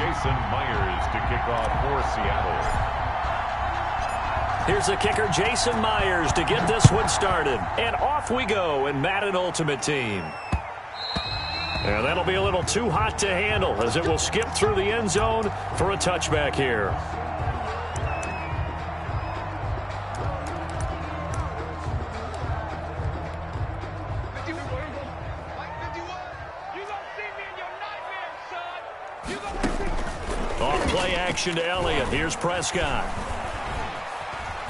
Jason Myers to kick off for Seattle. Here's the kicker, Jason Myers, to get this one started. And off we go in Madden Ultimate Team. And that'll be a little too hot to handle as it will skip through the end zone for a touchback here. Off play action to Elliott. Here's Prescott.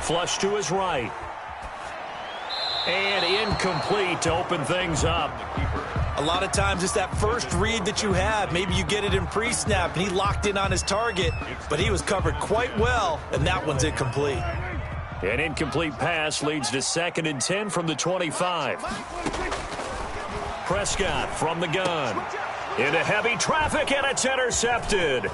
Flush to his right. And incomplete to open things up. A lot of times it's that first read that you have. Maybe you get it in pre-snap, and he locked in on his target, but he was covered quite well, and that one's incomplete. An incomplete pass leads to 2nd and 10 from the 25. Prescott from the gun. Into heavy traffic, and it's intercepted.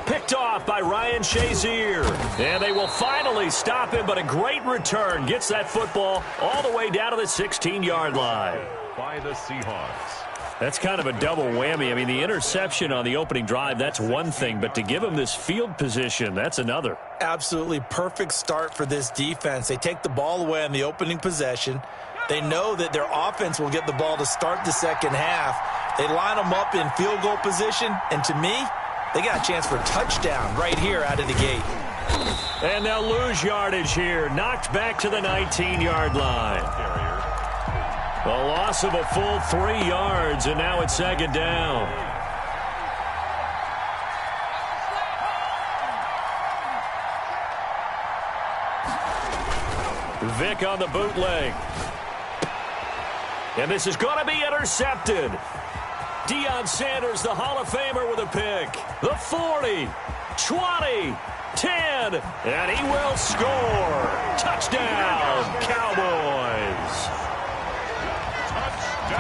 Picked off by Ryan Shazier. And they will finally stop him, but a great return gets that football all the way down to the 16-yard line. By the Seahawks. That's kind of a double whammy. I mean, the interception on the opening drive, that's one thing, but to give him this field position, that's another. Absolutely perfect start for this defense. They take the ball away on the opening possession. They know that their offense will get the ball to start the second half. They line them up in field goal position, and to me, they got a chance for a touchdown right here out of the gate. And they'll lose yardage here. Knocked back to the 19-yard line. A loss of a full 3 yards, and now it's 2nd down. Vick on the bootleg. And this is going to be intercepted. Deion Sanders, the Hall of Famer, with a pick. The 40, 20, 10, and he will score. Touchdown, Cowboys.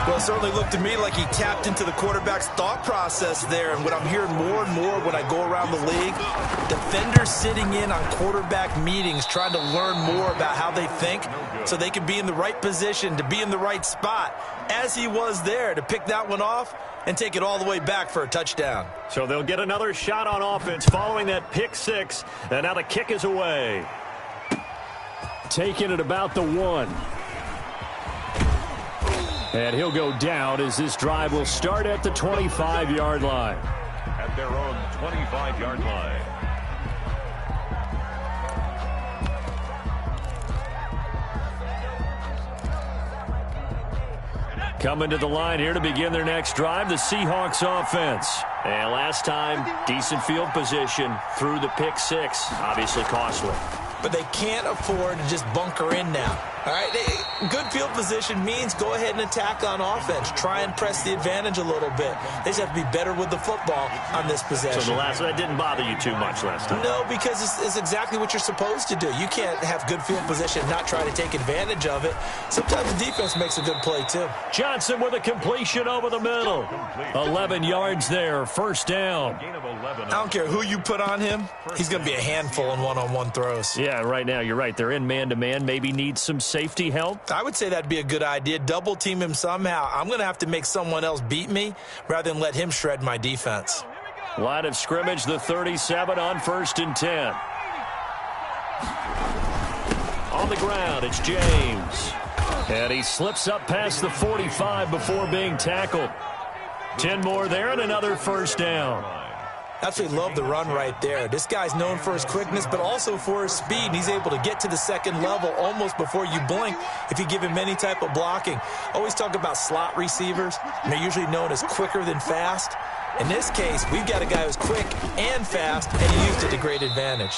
Well, it certainly looked to me like he tapped into the quarterback's thought process there. And what I'm hearing more and more when I go around the league, defenders sitting in on quarterback meetings trying to learn more about how they think so they can be in the right position to be in the right spot, as he was there to pick that one off and take it all the way back for a touchdown. So they'll get another shot on offense following that pick six, and now the kick is away. Taking it about the 1. And he'll go down as this drive will start at the 25-yard line. At their own 25-yard line. Coming to the line here to begin their next drive, the Seahawks offense. And last time, decent field position through the pick six. Obviously costly. But they can't afford to just bunker in now. All right, good field position means go ahead and attack on offense. Try and press the advantage a little bit. They just have to be better with the football on this possession. So that didn't bother you too much last time? No, because it's exactly what you're supposed to do. You can't have good field position and not try to take advantage of it. Sometimes the defense makes a good play, too. Johnson with a completion over the middle. 11 yards there, 1st down. I don't care who you put on him. He's going to be a handful in one-on-one throws. Yeah, right now, you're right. They're in man-to-man. Maybe need some safety help. I would say that'd be a good idea. Double team him somehow. I'm going to have to make someone else beat me rather than let him shred my defense. Line of scrimmage, the 37 on 1st and 10. On the ground, it's James. And he slips up past the 45 before being tackled. 10 more there and another 1st down. Absolutely love the run right there. This guy's known for his quickness, but also for his speed. He's able to get to the second level almost before you blink if you give him any type of blocking. Always talk about slot receivers, and they're usually known as quicker than fast. In this case, we've got a guy who's quick and fast, and he used it to great advantage.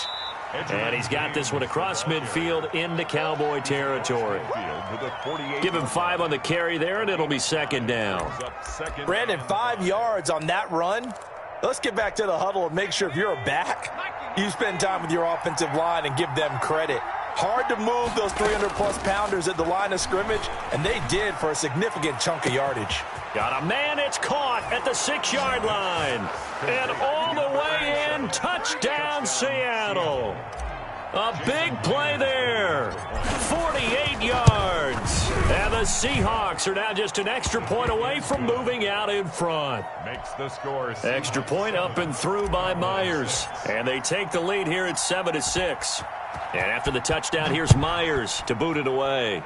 And he's got this one across midfield into Cowboy territory. Give him 5 on the carry there, and it'll be 2nd down. Brandon, 5 yards on that run. Let's get back to the huddle and make sure if you're a back, you spend time with your offensive line and give them credit. Hard to move those 300-plus pounders at the line of scrimmage, and they did for a significant chunk of yardage. Got a man, it's caught at the 6-yard line. And all the way in, touchdown Seattle. A big play there. 48 yards. And the the Seahawks are now just an extra point away from moving out in front. Makes the score. Extra point up and through by Myers. And they take the lead here at 7-6. And after the touchdown, here's Myers to boot it away.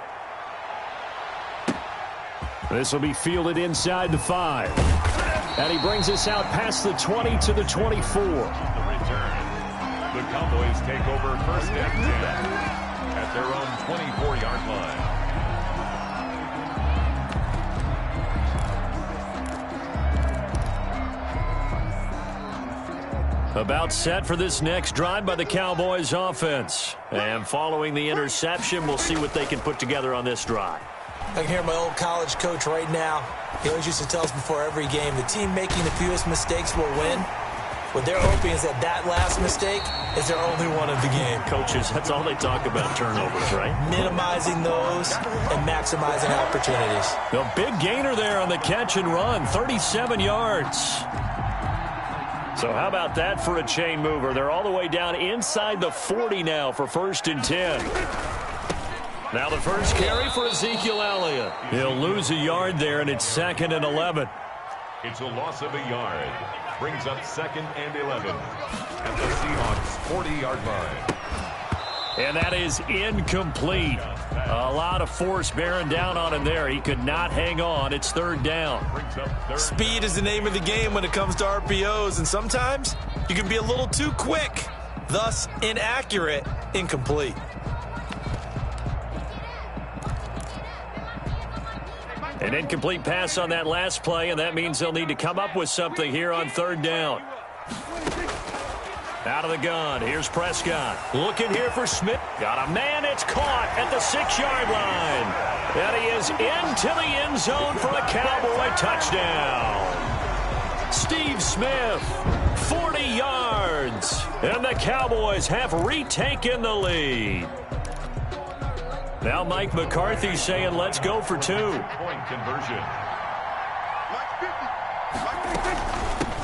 This will be fielded inside the 5. And he brings us out past the 20 to the 24. The return. The Cowboys take over first and 10 at their own 24-yard line. About set for this next drive by the Cowboys offense. And following the interception, we'll see what they can put together on this drive. I can hear my old college coach right now. He always used to tell us before every game, the team making the fewest mistakes will win. What they're hoping is that that last mistake is their only one of the game. Coaches, that's all they talk about, turnovers, right? Minimizing those and maximizing opportunities. A big gainer there on the catch and run, 37 yards. So how about that for a chain mover? They're all the way down inside the 40 now for first and 10. Now the first carry for Ezekiel Elliott. He'll lose a yard there, and it's 2nd and 11. It's a loss of a yard. Brings up 2nd and 11 at the Seahawks' 40-yard line. And that is incomplete. A lot of force bearing down on him there. He could not hang on. It's 3rd down. Speed is the name of the game when it comes to RPOs, and sometimes you can be a little too quick, thus inaccurate, incomplete. An incomplete pass on that last play, and that means they'll need to come up with something here on 3rd down. Out of the gun, here's Prescott. Looking here for Smith. Got a man, it's caught at the 6-yard line. And he is into the end zone for a Cowboy touchdown. Steve Smith, 40 yards. And the Cowboys have retaken the lead. Now Mike McCarthy saying, let's go for 2. Point conversion.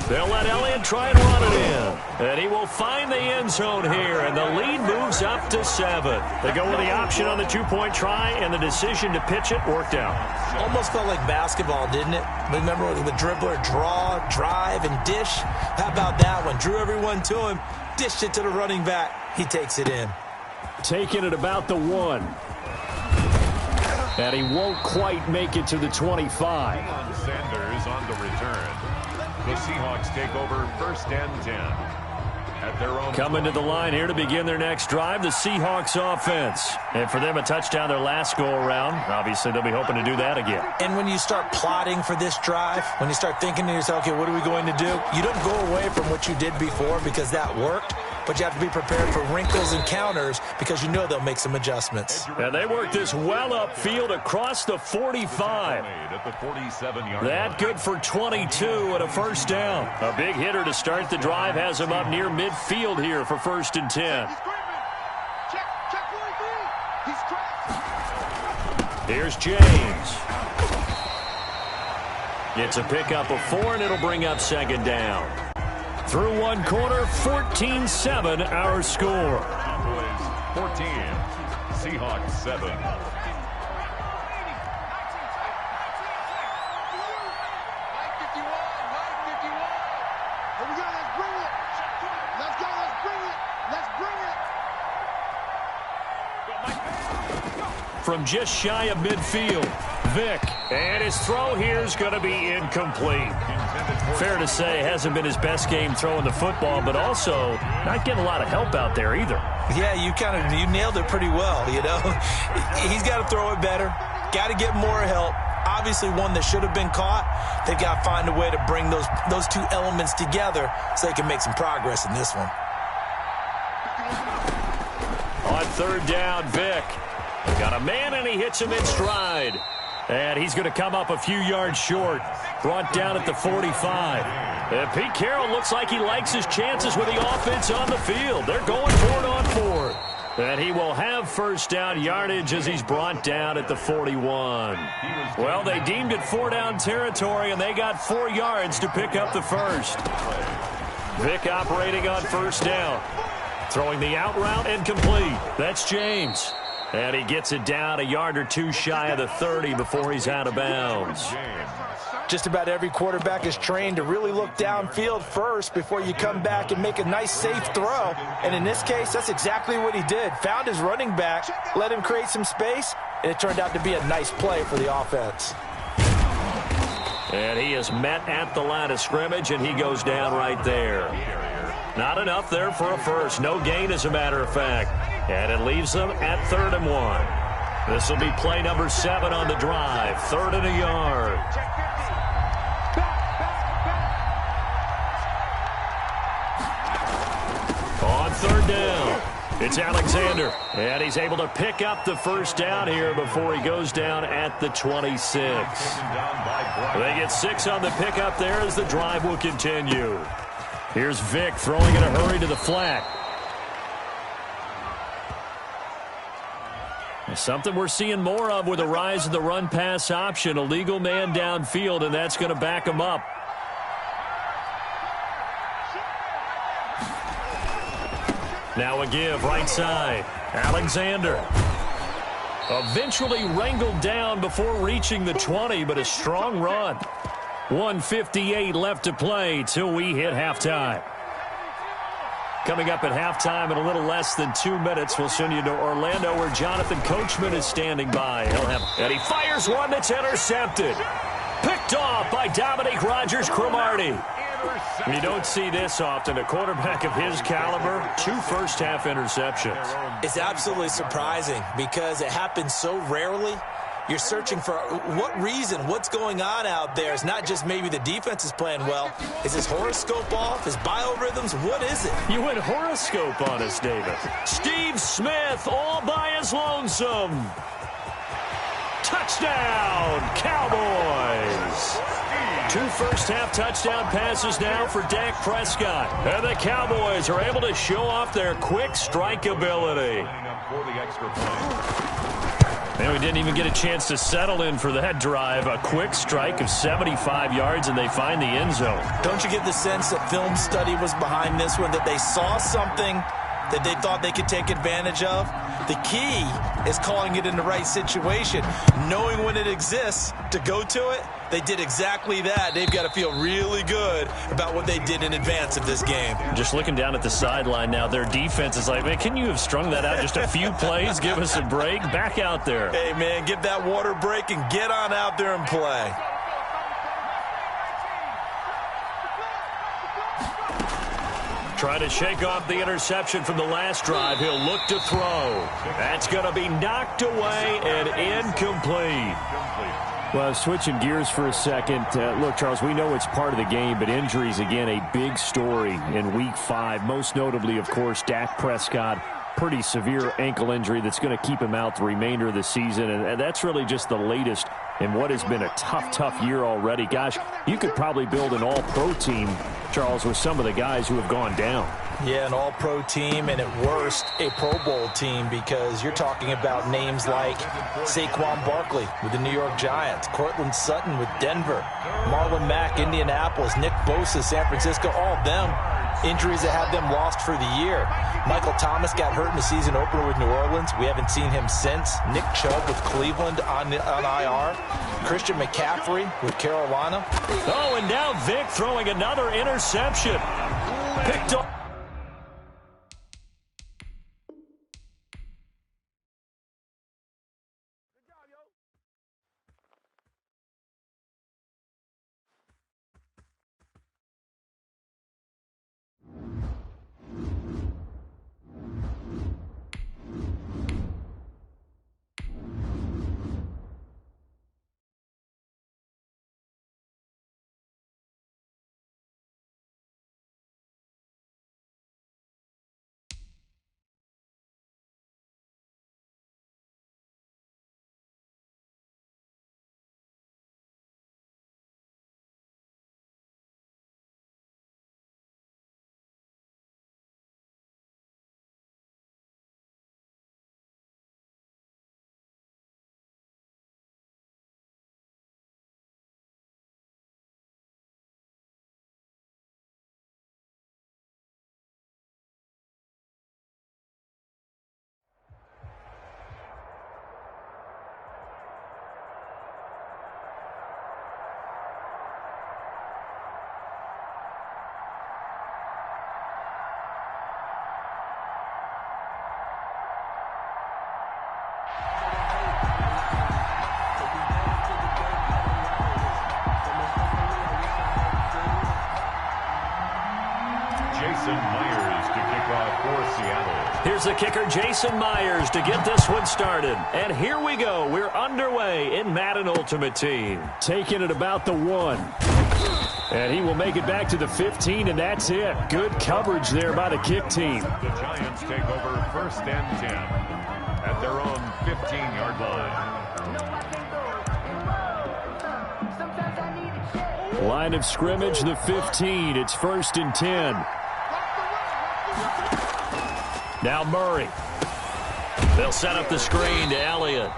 They'll let Elliott try and run it in. And he will find the end zone here, and the lead moves up to 7. They go with the option on the 2-point try, and the decision to pitch it worked out. Almost felt like basketball, didn't it? Remember the dribbler, draw, drive, and dish? How about that one? Drew everyone to him, dished it to the running back. He takes it in. Taking it about the 1. And he won't quite make it to the 25. Sanders on the return. The Seahawks take over first and 10 at their own. Coming to the line here to begin their next drive, the Seahawks offense. And for them, a touchdown their last go-around. Obviously, they'll be hoping to do that again. And when you start plotting for this drive, when you start thinking to yourself, okay, what are we going to do? You don't go away from what you did before because that worked. But you have to be prepared for wrinkles and counters because you know they'll make some adjustments. And they work this well upfield across the 45. That good for 22 and a first down. A big hitter to start the drive has him up near midfield here for first and 10. Here's James. Gets a pickup of 4, and it'll bring up 2nd down. Through one quarter, 14-7 our score. Cowboys 14, Seahawks 7. From just shy of midfield, Vick. And his throw here is going to be incomplete. Fair to say, hasn't been his best game throwing the football, but also not getting a lot of help out there either. Yeah, you nailed it pretty well, you know. He's got to throw it better. Got to get more help. Obviously one that should have been caught. They've got to find a way to bring those two elements together so they can make some progress in this one. On 3rd down, Vick. Got a man, and he hits him in stride. And he's going to come up a few yards short. Brought down at the 45. And Pete Carroll looks like he likes his chances with the offense on the field. They're going for it on 4th. And he will have first down yardage as he's brought down at the 41. Well, they deemed it 4-down territory, and they got 4 yards to pick up the first. Vick operating on first down. Throwing the out route and complete. That's James. And he gets it down a yard or two shy of the 30 before he's out of bounds. Just about every quarterback is trained to really look downfield first before you come back and make a nice, safe throw. And in this case, that's exactly what he did. Found his running back, let him create some space, and it turned out to be a nice play for the offense. And he is met at the line of scrimmage, and he goes down right there. Not enough there for a first. No gain, as a matter of fact. And it leaves them at 3rd and 1. This will be play number 7 on the drive. 3rd and a yard. On 3rd down, it's Alexander. And he's able to pick up the first down here before he goes down at the 26. They get 6 on the pickup there as the drive will continue. Here's Vick throwing in a hurry to the flat. Something we're seeing more of with the rise of the run-pass option. A legal man downfield, and that's going to back him up. Now a give right side. Alexander. Eventually wrangled down before reaching the 20, but a strong run. 1:58 left to play till we hit halftime. Coming up at halftime in a little less than 2 minutes, we'll send you to Orlando where Jonathan Coachman is standing by. And he fires one that's intercepted. Picked off by Dominique Rodgers-Cromartie. You don't see this often. A quarterback of his caliber, 2 first-half interceptions. It's absolutely surprising because it happens so rarely. You're searching for what reason, what's going on out there. It's not just maybe the defense is playing well. Is his horoscope off? His biorhythms? What is it? You went horoscope on us, David. Steve Smith all by his lonesome. Touchdown, Cowboys. 2 first-half touchdown passes now for Dak Prescott. And the Cowboys are able to show off their quick strike ability. And we didn't even get a chance to settle in for that drive. A quick strike of 75 yards, and they find the end zone. Don't you get the sense that film study was behind this one, that they saw something that they thought they could take advantage of? The key is calling it in the right situation, knowing when it exists to go to it. They did exactly that. They've got to feel really good about what they did in advance of this game. Just looking down at the sideline now, their defense is like, man, can you have strung that out just a few plays? Give us a break. Back out there. Hey, man, give that water break and get on out there and play. Trying to shake off the interception from the last drive. He'll look to throw. That's going to be knocked away and incomplete. Well, switching gears for a second. Look, Charles, we know it's part of the game, but injuries, again, a big story in Week 5. Most notably, of course, Dak Prescott. Pretty severe ankle injury that's going to keep him out the remainder of the season. And that's really just the latest in what has been a tough year already. Gosh, you could probably build an all-pro team, Charles, with some of the guys who have gone down. Yeah, an all-pro team, and at worst, a Pro Bowl team, because you're talking about names like Saquon Barkley with the New York Giants, Cortland Sutton with Denver, Marlon Mack, Indianapolis, Nick Bosa, San Francisco, all of them injuries that had them lost for the year. Michael Thomas got hurt in the season opener with New Orleans. We haven't seen him since. Nick Chubb with Cleveland on IR. Christian McCaffrey with Carolina. Oh, and now Vick throwing another interception. Picked up. Here's the kicker, Jason Myers, to get this one started. And here we go. We're underway in Madden Ultimate Team. Taking it about the 1. And he will make it back to the 15, and that's it. Good coverage there by the kick team. The Giants take over 1st and 10 at their own 15-yard line. Line of scrimmage, the 15. It's 1st and 10. Now Murray. They'll set up the screen to Elliott.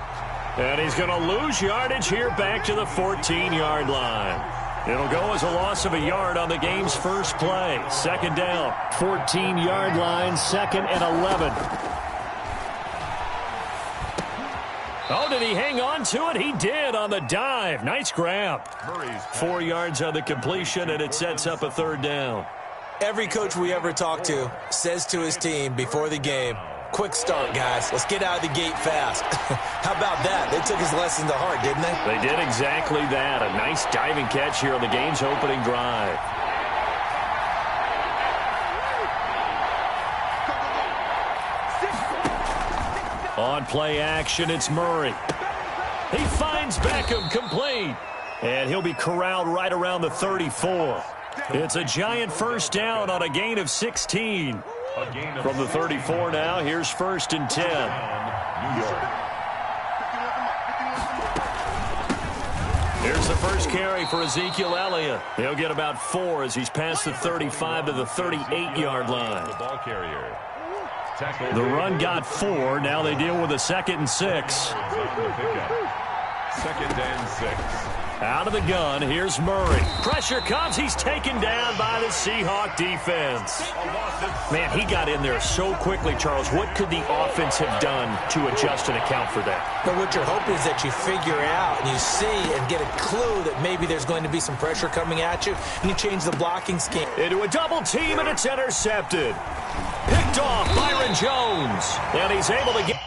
And he's going to lose yardage here back to the 14-yard line. It'll go as a loss of a yard on the game's first play. 2nd down. 14-yard line, 2nd and 11. Oh, did he hang on to it? He did on the dive. Nice grab. 4 yards on the completion, and it sets up a 3rd down. Every coach we ever talk to says to his team before the game, quick start, guys. Let's get out of the gate fast. How about that? They took his lesson to heart, didn't they? They did exactly that. A nice diving catch here on the game's opening drive. On play action, it's Murray. He finds Beckham complete. And he'll be corralled right around the 34. It's a giant 1st down on a gain of 16. From the 34 now, here's 1st and 10. New York. Here's the first carry for Ezekiel Elliott. He'll get about 4 as he's past the 35 to the 38-yard line. The ball carrier. The run got 4. Now they deal with a 2nd and 6. 2nd and 6. Out of the gun, here's Murray. Pressure comes. He's taken down by the Seahawk defense. Man, he got in there so quickly, Charles. What could the offense have done to adjust and account for that? But what you're hoping is that you figure out and you see and get a clue that maybe there's going to be some pressure coming at you, and you change the blocking scheme. Into a double team, and it's intercepted. Picked off Byron Jones. And he's able to get...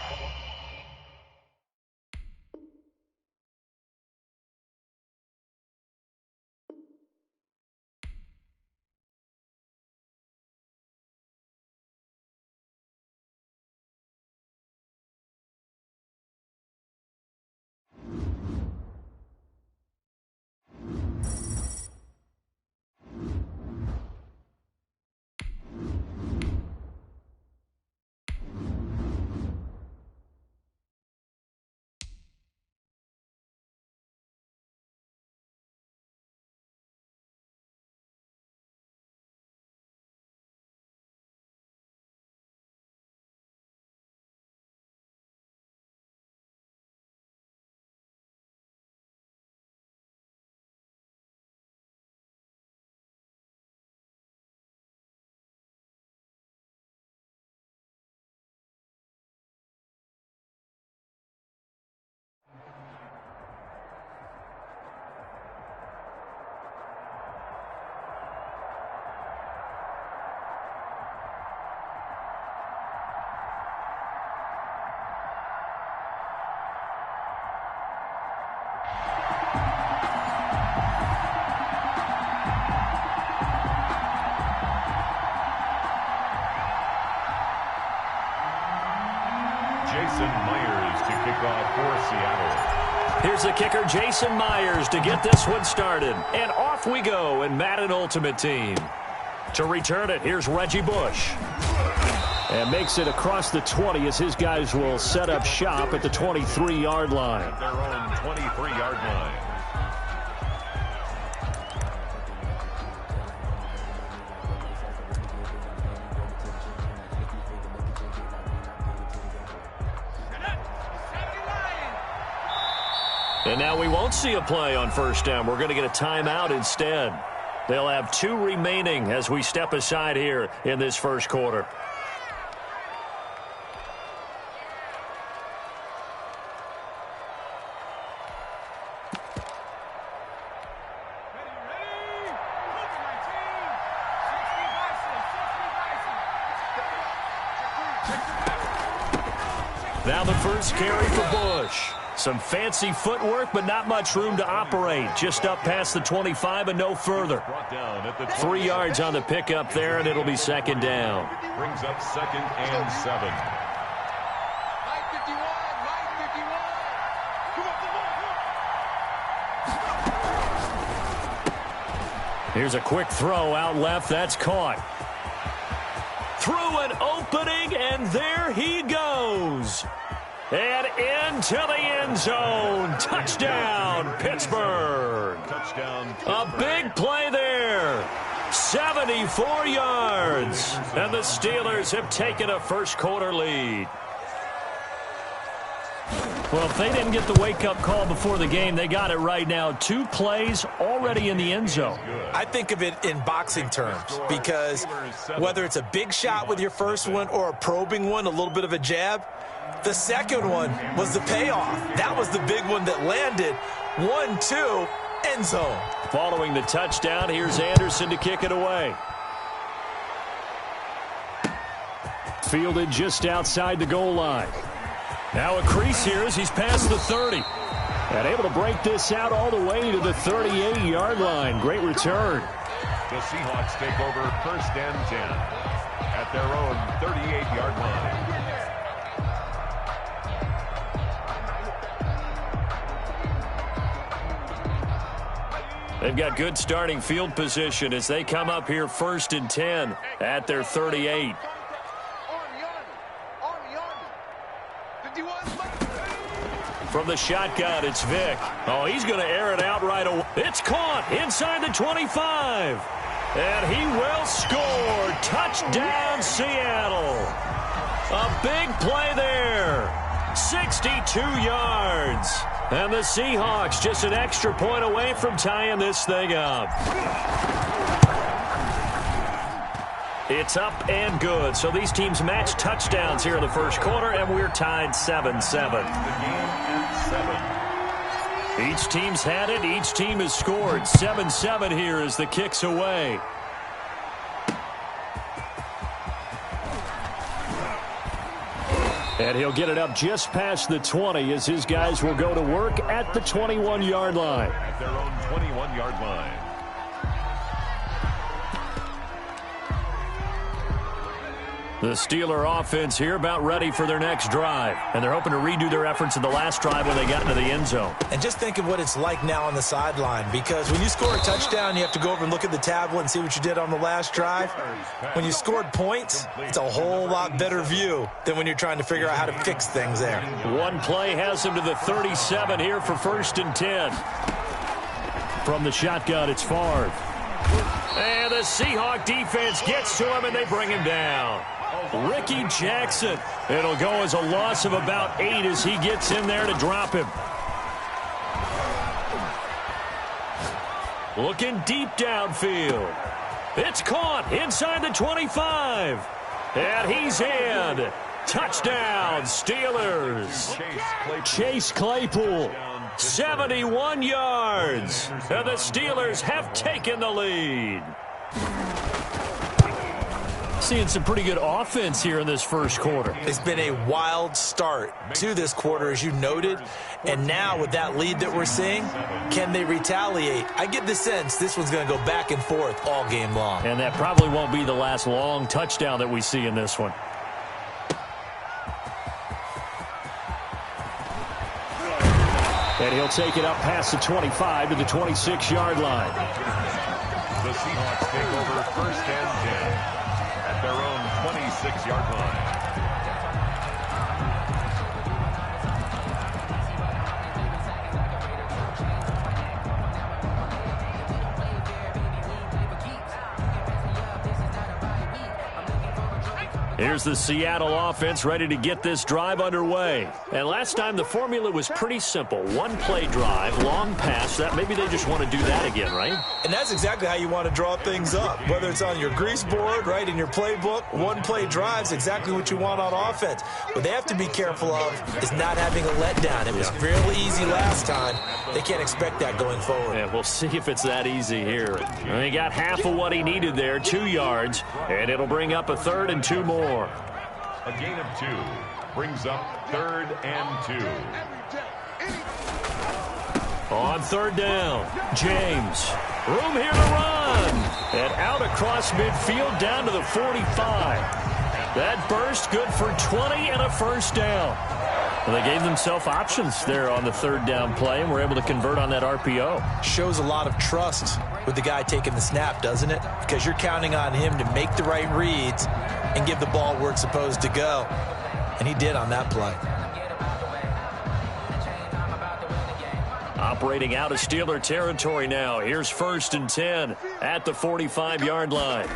Jason Myers to kick off for Seattle. Here's the kicker, Jason Myers, to get this one started. And off we go in Madden Ultimate Team. To return it, here's Reggie Bush. And makes it across the 20 as his guys will set up shop at the 23-yard line. Their own 23-yard line. And now we won't see a play on 1st down. We're going to get a timeout instead. They'll have 2 remaining as we step aside here in this 1st quarter. Now the first carry for Bush. Some fancy footwork, but not much room to operate. Just up past the 25 and no further. 3 yards on the pickup there, and it'll be second down. Brings up 2nd and 7. Here's a quick throw out left. That's caught. Through an opening, and there he goes. And into the end zone. Touchdown, Pittsburgh. A big play there. 74 yards. And the Steelers have taken a first-quarter lead. Well, if they didn't get the wake-up call before the game, they got it right now. 2 plays already in the end zone. I think of it in boxing terms because whether it's a big shot with your first one or a probing one, a little bit of a jab, the second one was the payoff. That was the big one that landed. 1-2, end zone. Following the touchdown, here's Anderson to kick it away. Fielded just outside the goal line. Now a crease here as he's past the 30. And able to break this out all the way to the 38-yard line. Great return. The Seahawks take over 1st and 10 at their own 38-yard line. They've got good starting field position as they come up here 1st and 10 at their 38. From the shotgun, it's Vick. Oh, he's going to air it out right away. It's caught inside the 25. And he will score. Touchdown, Seattle. A big play there. 62 yards. And the Seahawks just an extra point away from tying this thing up. It's up and good. So these teams match touchdowns here in the first quarter, and we're tied 7-7. Each team's had it. Each team has scored. 7-7 here as the kick's away. And he'll get it up just past the 20 as his guys will go to work at the 21-yard line. At their own 21-yard line. The Steeler offense here about ready for their next drive. And they're hoping to redo their efforts in the last drive when they got into the end zone. And just think of what it's like now on the sideline, because when you score a touchdown, you have to go over and look at the tablet and see what you did on the last drive. When you scored points, it's a whole lot better view than when you're trying to figure out how to fix things there. One play has him to the 37 here for 1st and 10. From the shotgun, it's Favre. And the Seahawk defense gets to him, and they bring him down. Ricky Jackson. It'll go as a loss of about 8 as he gets in there to drop him. Looking deep downfield. It's caught inside the 25. And he's in. Touchdown, Steelers. Chase Claypool. 71 yards. And the Steelers have taken the lead. Seeing some pretty good offense here in this first quarter. It's been a wild start to this quarter, as you noted. And now with that lead that we're seeing, can they retaliate? I get the sense this one's going to go back and forth all game long. And that probably won't be the last long touchdown that we see in this one. And he'll take it up past the 25 to the 26-yard line. The Seahawks take over 1st and 10 at their own 26-yard line. Here's the Seattle offense ready to get this drive underway. And last time the formula was pretty simple. One-play drive, long pass. That maybe they just want to do that again, right? And that's exactly how you want to draw things up. Whether it's on your grease board, right, in your playbook, one-play drive's exactly what you want on offense. What they have to be careful of is not having a letdown. It was fairly easy last time. They can't expect that going forward. Yeah, we'll see if it's that easy here. And he got half of what he needed there, 2 yards, and it'll bring up a 3rd and 2 more. A gain of 2 brings up 3rd and 2. On third down, James. Room here to run. And out across midfield down to the 45. That burst good for 20 and a first down. Well, they gave themselves options there on the third down play and were able to convert on that RPO. Shows a lot of trust with the guy taking the snap, doesn't it? Because you're counting on him to make the right reads and give the ball where it's supposed to go. And he did on that play. Operating out of Steeler territory now. Here's 1st and 10 at the 45-yard line.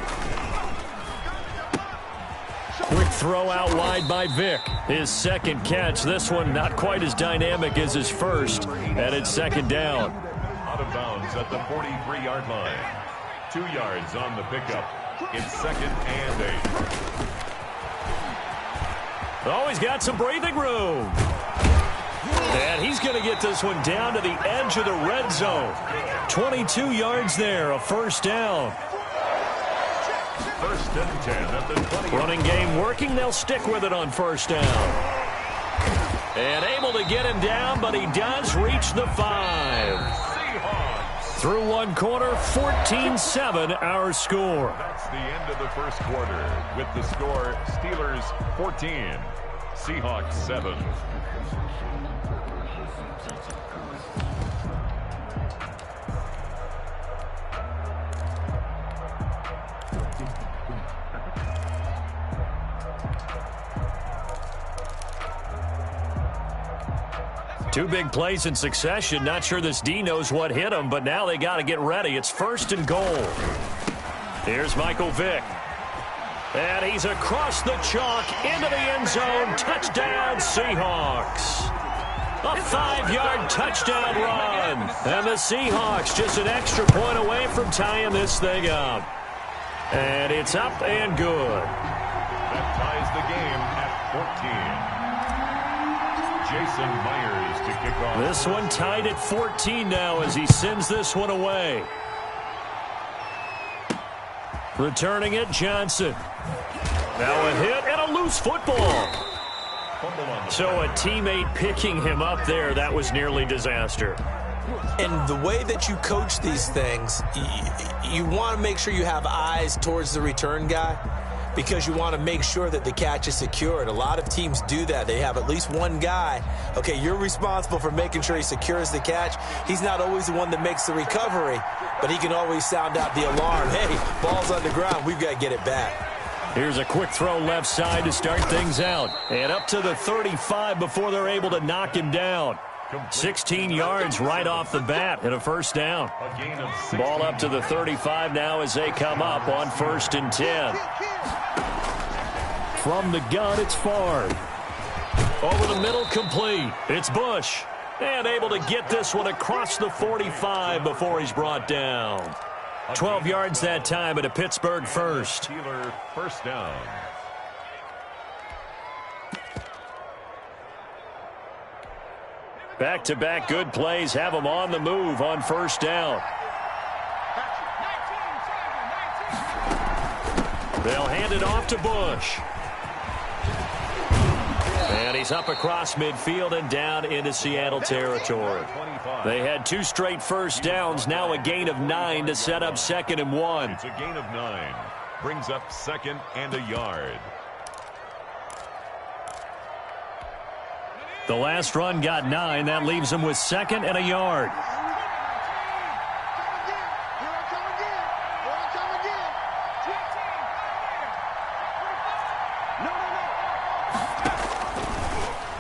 Quick throw out wide by Vick. His second catch. This one not quite as dynamic as his first. And it's 2nd down. Out of bounds at the 43-yard line. 2 yards on the pickup. It's 2nd and 8. Oh, he's got some breathing room. And he's going to get this one down to the edge of the red zone. 22 yards there, a first down. 1st and 10 at the 20. Running game working. They'll stick with it on 1st down. And able to get him down, but he does reach the 5. Through one quarter, 14-7 our score. That's the end of the first quarter with the score Steelers 14, Seahawks 7. Two big plays in succession. Not sure this D knows what hit him, but now they got to get ready. It's 1st and goal. Here's Michael Vick. And he's across the chalk into the end zone. Touchdown, Seahawks. A 5-yard touchdown run. And the Seahawks just an extra point away from tying this thing up. And it's up and good. That ties the game at 14. Jason Myers to kick off. This one tied at 14 now as he sends this one away. Returning it, Johnson. Now a hit and a loose football. So a teammate picking him up there, that was nearly disaster. And the way that you coach these things, you want to make sure you have eyes towards the return guy, because you want to make sure that the catch is secured. A lot of teams do that. They have at least one guy. Okay, you're responsible for making sure he secures the catch. He's not always the one that makes the recovery, but he can always sound out the alarm. Hey, ball's on the ground. We've got to get it back. Here's a quick throw left side to start things out. And up to the 35 before they're able to knock him down. 16 yards right off the bat and a first down. Ball up to the 35 now as they come up on 1st and 10. From the gun, it's Favre. Over the middle, complete. It's Bush. And able to get this one across the 45 before he's brought down. 12 yards that time at a Pittsburgh first. Steeler first down. Back-to-back good plays have them on the move on 1st down. They'll hand it off to Bush. And he's up across midfield and down into Seattle territory. They had 2 straight first downs, now a gain of 9 to set up 2nd and 1. It's a gain of 9. Brings up 2nd and a yard. The last run got 9. That leaves them with 2nd and a yard.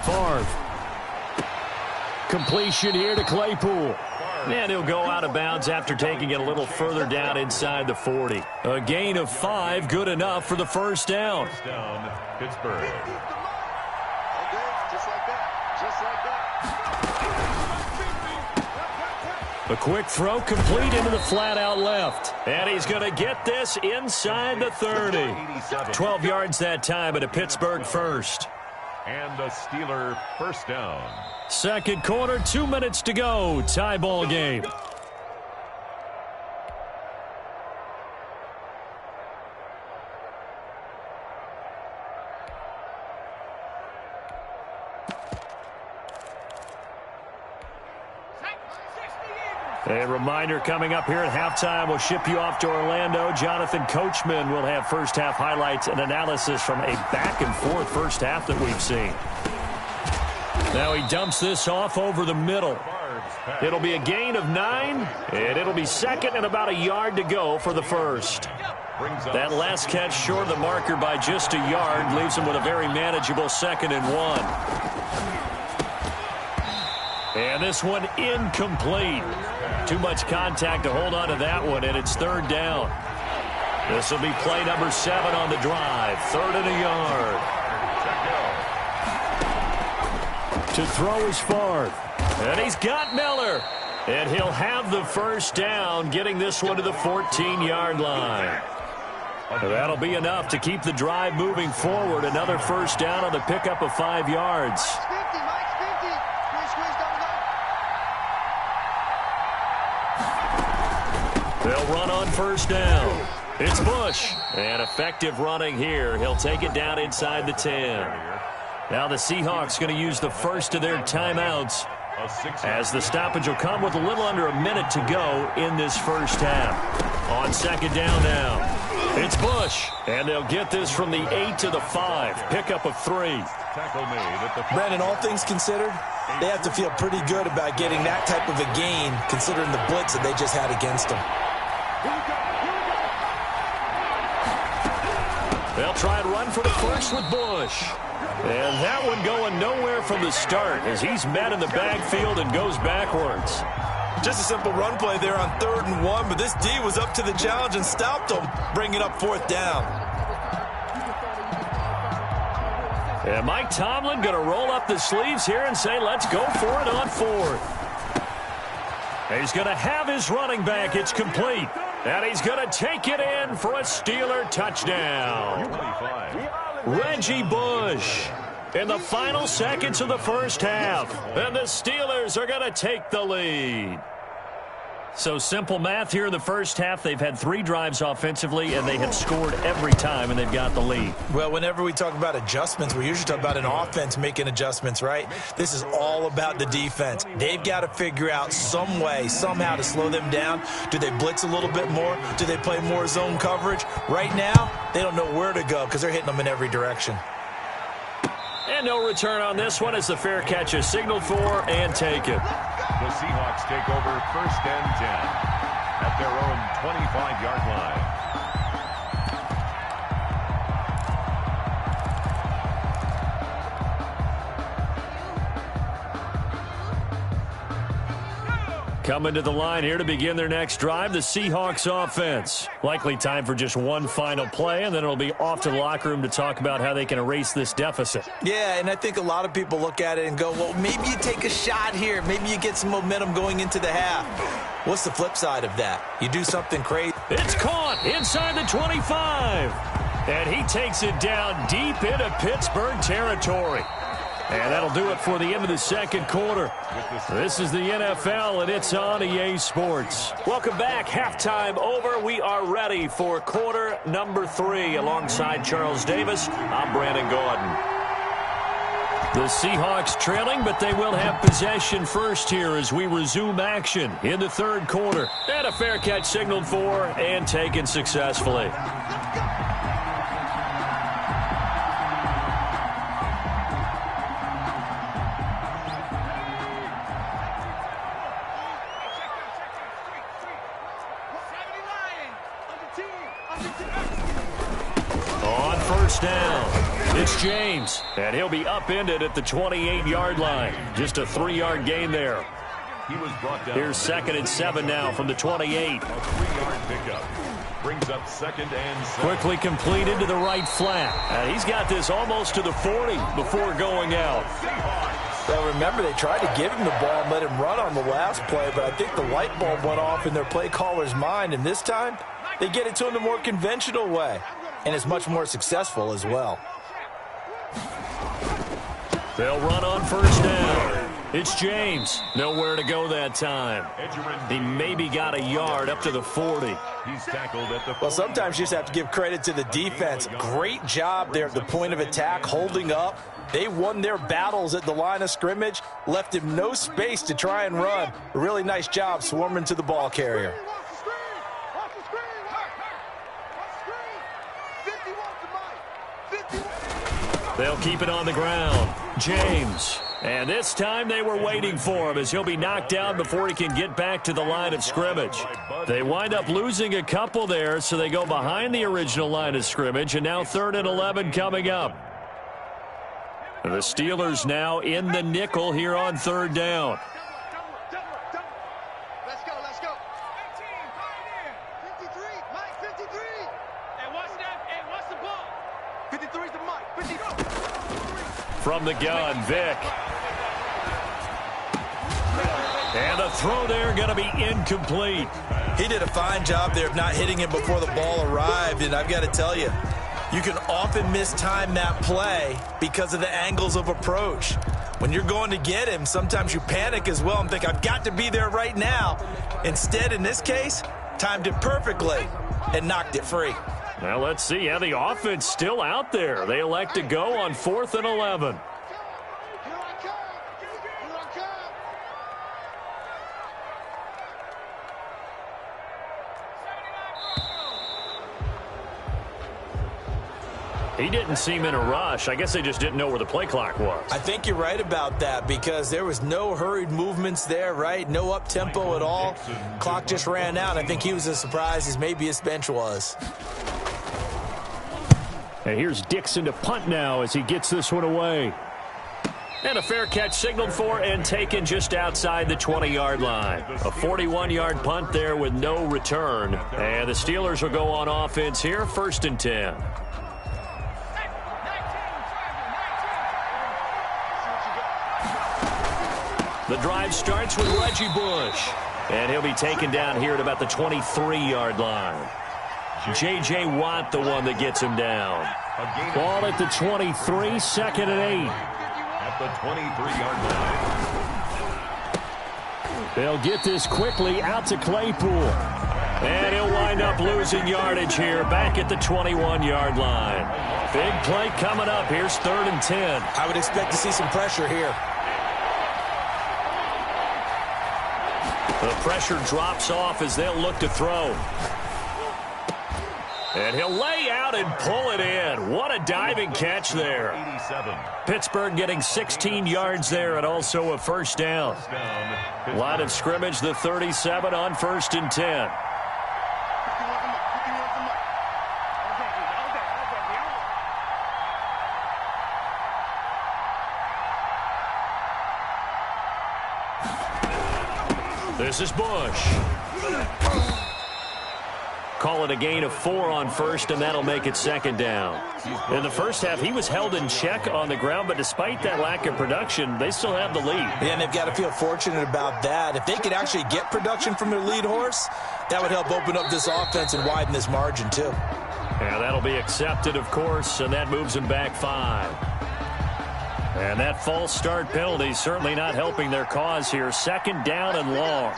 Favre. Completion here to Claypool. And he'll go out of bounds after taking it a little further down inside the 40. A gain of 5, good enough for the first down. First down, Pittsburgh. A quick throw complete into the flat out left. And he's going to get this inside the 30. 12 yards that time at a Pittsburgh first. And a Steeler first down. 2nd quarter, 2 minutes to go. Tie ball game. A reminder coming up here at halftime. We'll ship you off to Orlando. Jonathan Coachman will have first-half highlights and analysis from a back-and-forth first half that we've seen. Now he dumps this off over the middle. It'll be a gain of 9, and it'll be second and about a yard to go for the first. That last catch short of the marker by just a yard leaves him with a very manageable 2nd and 1. And this one incomplete. Too much contact to hold on to that one, and it's 3rd down. This will be play number 7 on the drive. 3rd and a yard. To throw is Favre. And he's got Miller. And he'll have the first down, getting this one to the 14-yard line. That'll be enough to keep the drive moving forward. Another first down on the pickup of 5 yards. They'll run on first down. It's Bush. And effective running here. He'll take it down inside the 10. Now the Seahawks going to use the first of their timeouts, as the stoppage will come with a little under a minute to go in this first half. On 2nd down now. It's Bush. And they'll get this from the 8 to the 5. Pickup of 3. Brandon, all things considered, they have to feel pretty good about getting that type of a gain, considering the blitz that they just had against them. They'll try and run for the first with Bush. And that one going nowhere from the start as he's met in the backfield and goes backwards. Just a simple run play there on 3rd and 1, but this D was up to the challenge and stopped him, bringing up 4th down. And Mike Tomlin going to roll up the sleeves here and say, let's go for it on 4th. He's going to have his running back. It's complete. And he's going to take it in for a Steeler touchdown. Reggie Bush in the final seconds of the first half. And the Steelers are going to take the lead. So simple math here in the first half. They've had 3 drives offensively, and they have scored every time, and they've got the lead. Well, whenever we talk about adjustments, we usually talk about an offense making adjustments, right? This is all about the defense. They've got to figure out some way, somehow to slow them down. Do they blitz a little bit more? Do they play more zone coverage? Right now, they don't know where to go because they're hitting them in every direction. And no return on this one as the fair catch is signaled for and taken. The Seahawks take over 1st and 10 at their own 25-yard line. Coming to the line here to begin their next drive, the Seahawks offense. Likely time for just one final play, and then it'll be off to the locker room to talk about how they can erase this deficit. Yeah, and I think a lot of people look at it and go, well, maybe you take a shot here. Maybe you get some momentum going into the half. What's the flip side of that? You do something crazy. It's caught inside the 25. And he takes it down deep into Pittsburgh territory. And that'll do it for the end of the second quarter. This is the NFL, and it's on EA Sports. Welcome back. Halftime over. We are ready for quarter number 3. Alongside Charles Davis, I'm Brandon Gordon. The Seahawks trailing, but they will have possession first here as we resume action in the third quarter. And a fair catch signaled for and taken successfully. On first down, it's James, and he'll be upended at the 28-yard line. Just a 3-yard gain there. He was brought down. Here's 2nd and 7 now from the 28. A 3-yard pickup brings up 2nd and 7. Quickly completed to the right flat. And he's got this almost to the 40 before going out. Well, remember, they tried to give him the ball and let him run on the last play, but I think the light bulb went off in their play caller's mind, and this time they get it to him the more conventional way, and it's much more successful as well. They'll run on first down. It's James. Nowhere to go that time. He maybe got a yard up to the 40. He's tackled at the 40. Well, sometimes you just have to give credit to the defense. Great job there at the point of attack, holding up. They won their battles at the line of scrimmage, left him no space to try and run. A really nice job swarming to the ball carrier. They'll keep it on the ground. James. And this time they were waiting for him as he'll be knocked down before he can get back to the line of scrimmage. They wind up losing a couple there, so they go behind the original line of scrimmage, and now 3rd and 11 coming up. The Steelers now in the nickel here on 3rd down. Let's go. 53, Mike, 53. Hey, watch that. Hey, watch the ball. 53's the Mike. 53. From the gun, Vic. And the throw there going to be incomplete. He did a fine job there of not hitting him before the ball arrived, and I've got to tell you, you can often mistime that play because of the angles of approach. When you're going to get him, sometimes you panic as well and think, I've got to be there right now. Instead, in this case, timed it perfectly and knocked it free. Well, let's see. Yeah, the offense still out there. They elect to go on 4th and 11. He didn't seem in a rush. I guess they just didn't know where the play clock was. I think you're right about that because there was no hurried movements there, right? No up-tempo at all. Clock just ran out. I think he was as surprised as maybe his bench was. And here's Dixon to punt now as he gets this one away. And a fair catch signaled for and taken just outside the 20-yard line. A 41-yard punt there with no return. And the Steelers will go on offense here, 1st and 10. The drive starts with Reggie Bush. And he'll be taken down here at about the 23-yard line. J.J. Watt, the one that gets him down. Ball at the 23, 2nd and 8. At the 23-yard line. They'll get this quickly out to Claypool. And he'll wind up losing yardage here back at the 21-yard line. Big play coming up. Here's 3rd and 10. I would expect to see some pressure here. The pressure drops off as they'll look to throw. And he'll lay out and pull it in. What a diving catch there. 87. Pittsburgh getting 16 yards there and also a 1st down. Line of scrimmage, the 37 on 1st and 10. This is Bush. Call it a gain of 4 on 1st, and that'll make it 2nd down. In the first half, he was held in check on the ground, but despite that lack of production, they still have the lead. Yeah, and they've got to feel fortunate about that. If they could actually get production from their lead horse, that would help open up this offense and widen this margin, too. And that'll be accepted, of course, and that moves them back 5. And that false start penalty certainly not helping their cause here. 2nd down and long.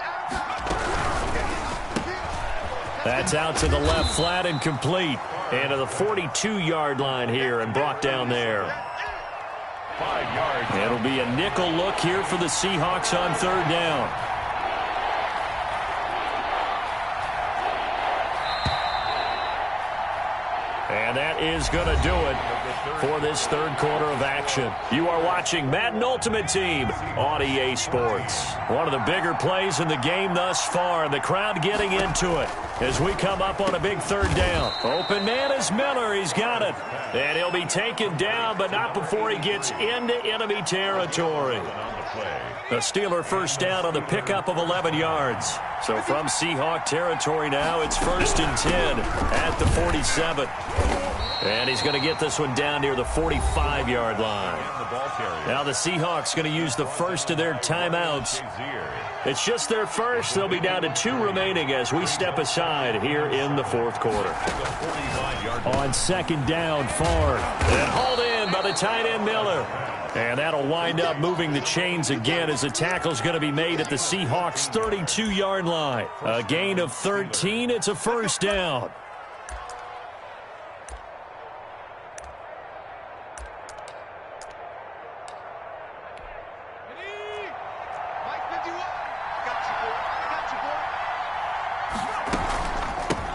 That's out to the left, flat and complete. And to the 42-yard line here and brought down there. 5 yards. It'll be a nickel look here for the Seahawks on 3rd down. And that is going to do it for this 3rd quarter of action. You are watching Madden Ultimate Team on EA Sports. One of the bigger plays in the game thus far, and the crowd getting into it as we come up on a big 3rd down. Open man is Miller. He's got it. And he'll be taken down, but not before he gets into enemy territory. A Steeler 1st down on the pickup of 11 yards. So from Seahawk territory now, it's 1st and 10 at the 47. And he's going to get this one down near the 45-yard line. Now the Seahawks going to use the first of their timeouts. It's just their first. They'll be down to 2 remaining as we step aside here in the 4th quarter. On 2nd down, Favre. And hauled in by the tight end Miller. And that'll wind up moving the chains again as the tackle's going to be made at the Seahawks' 32-yard line. A gain of 13. It's a first down.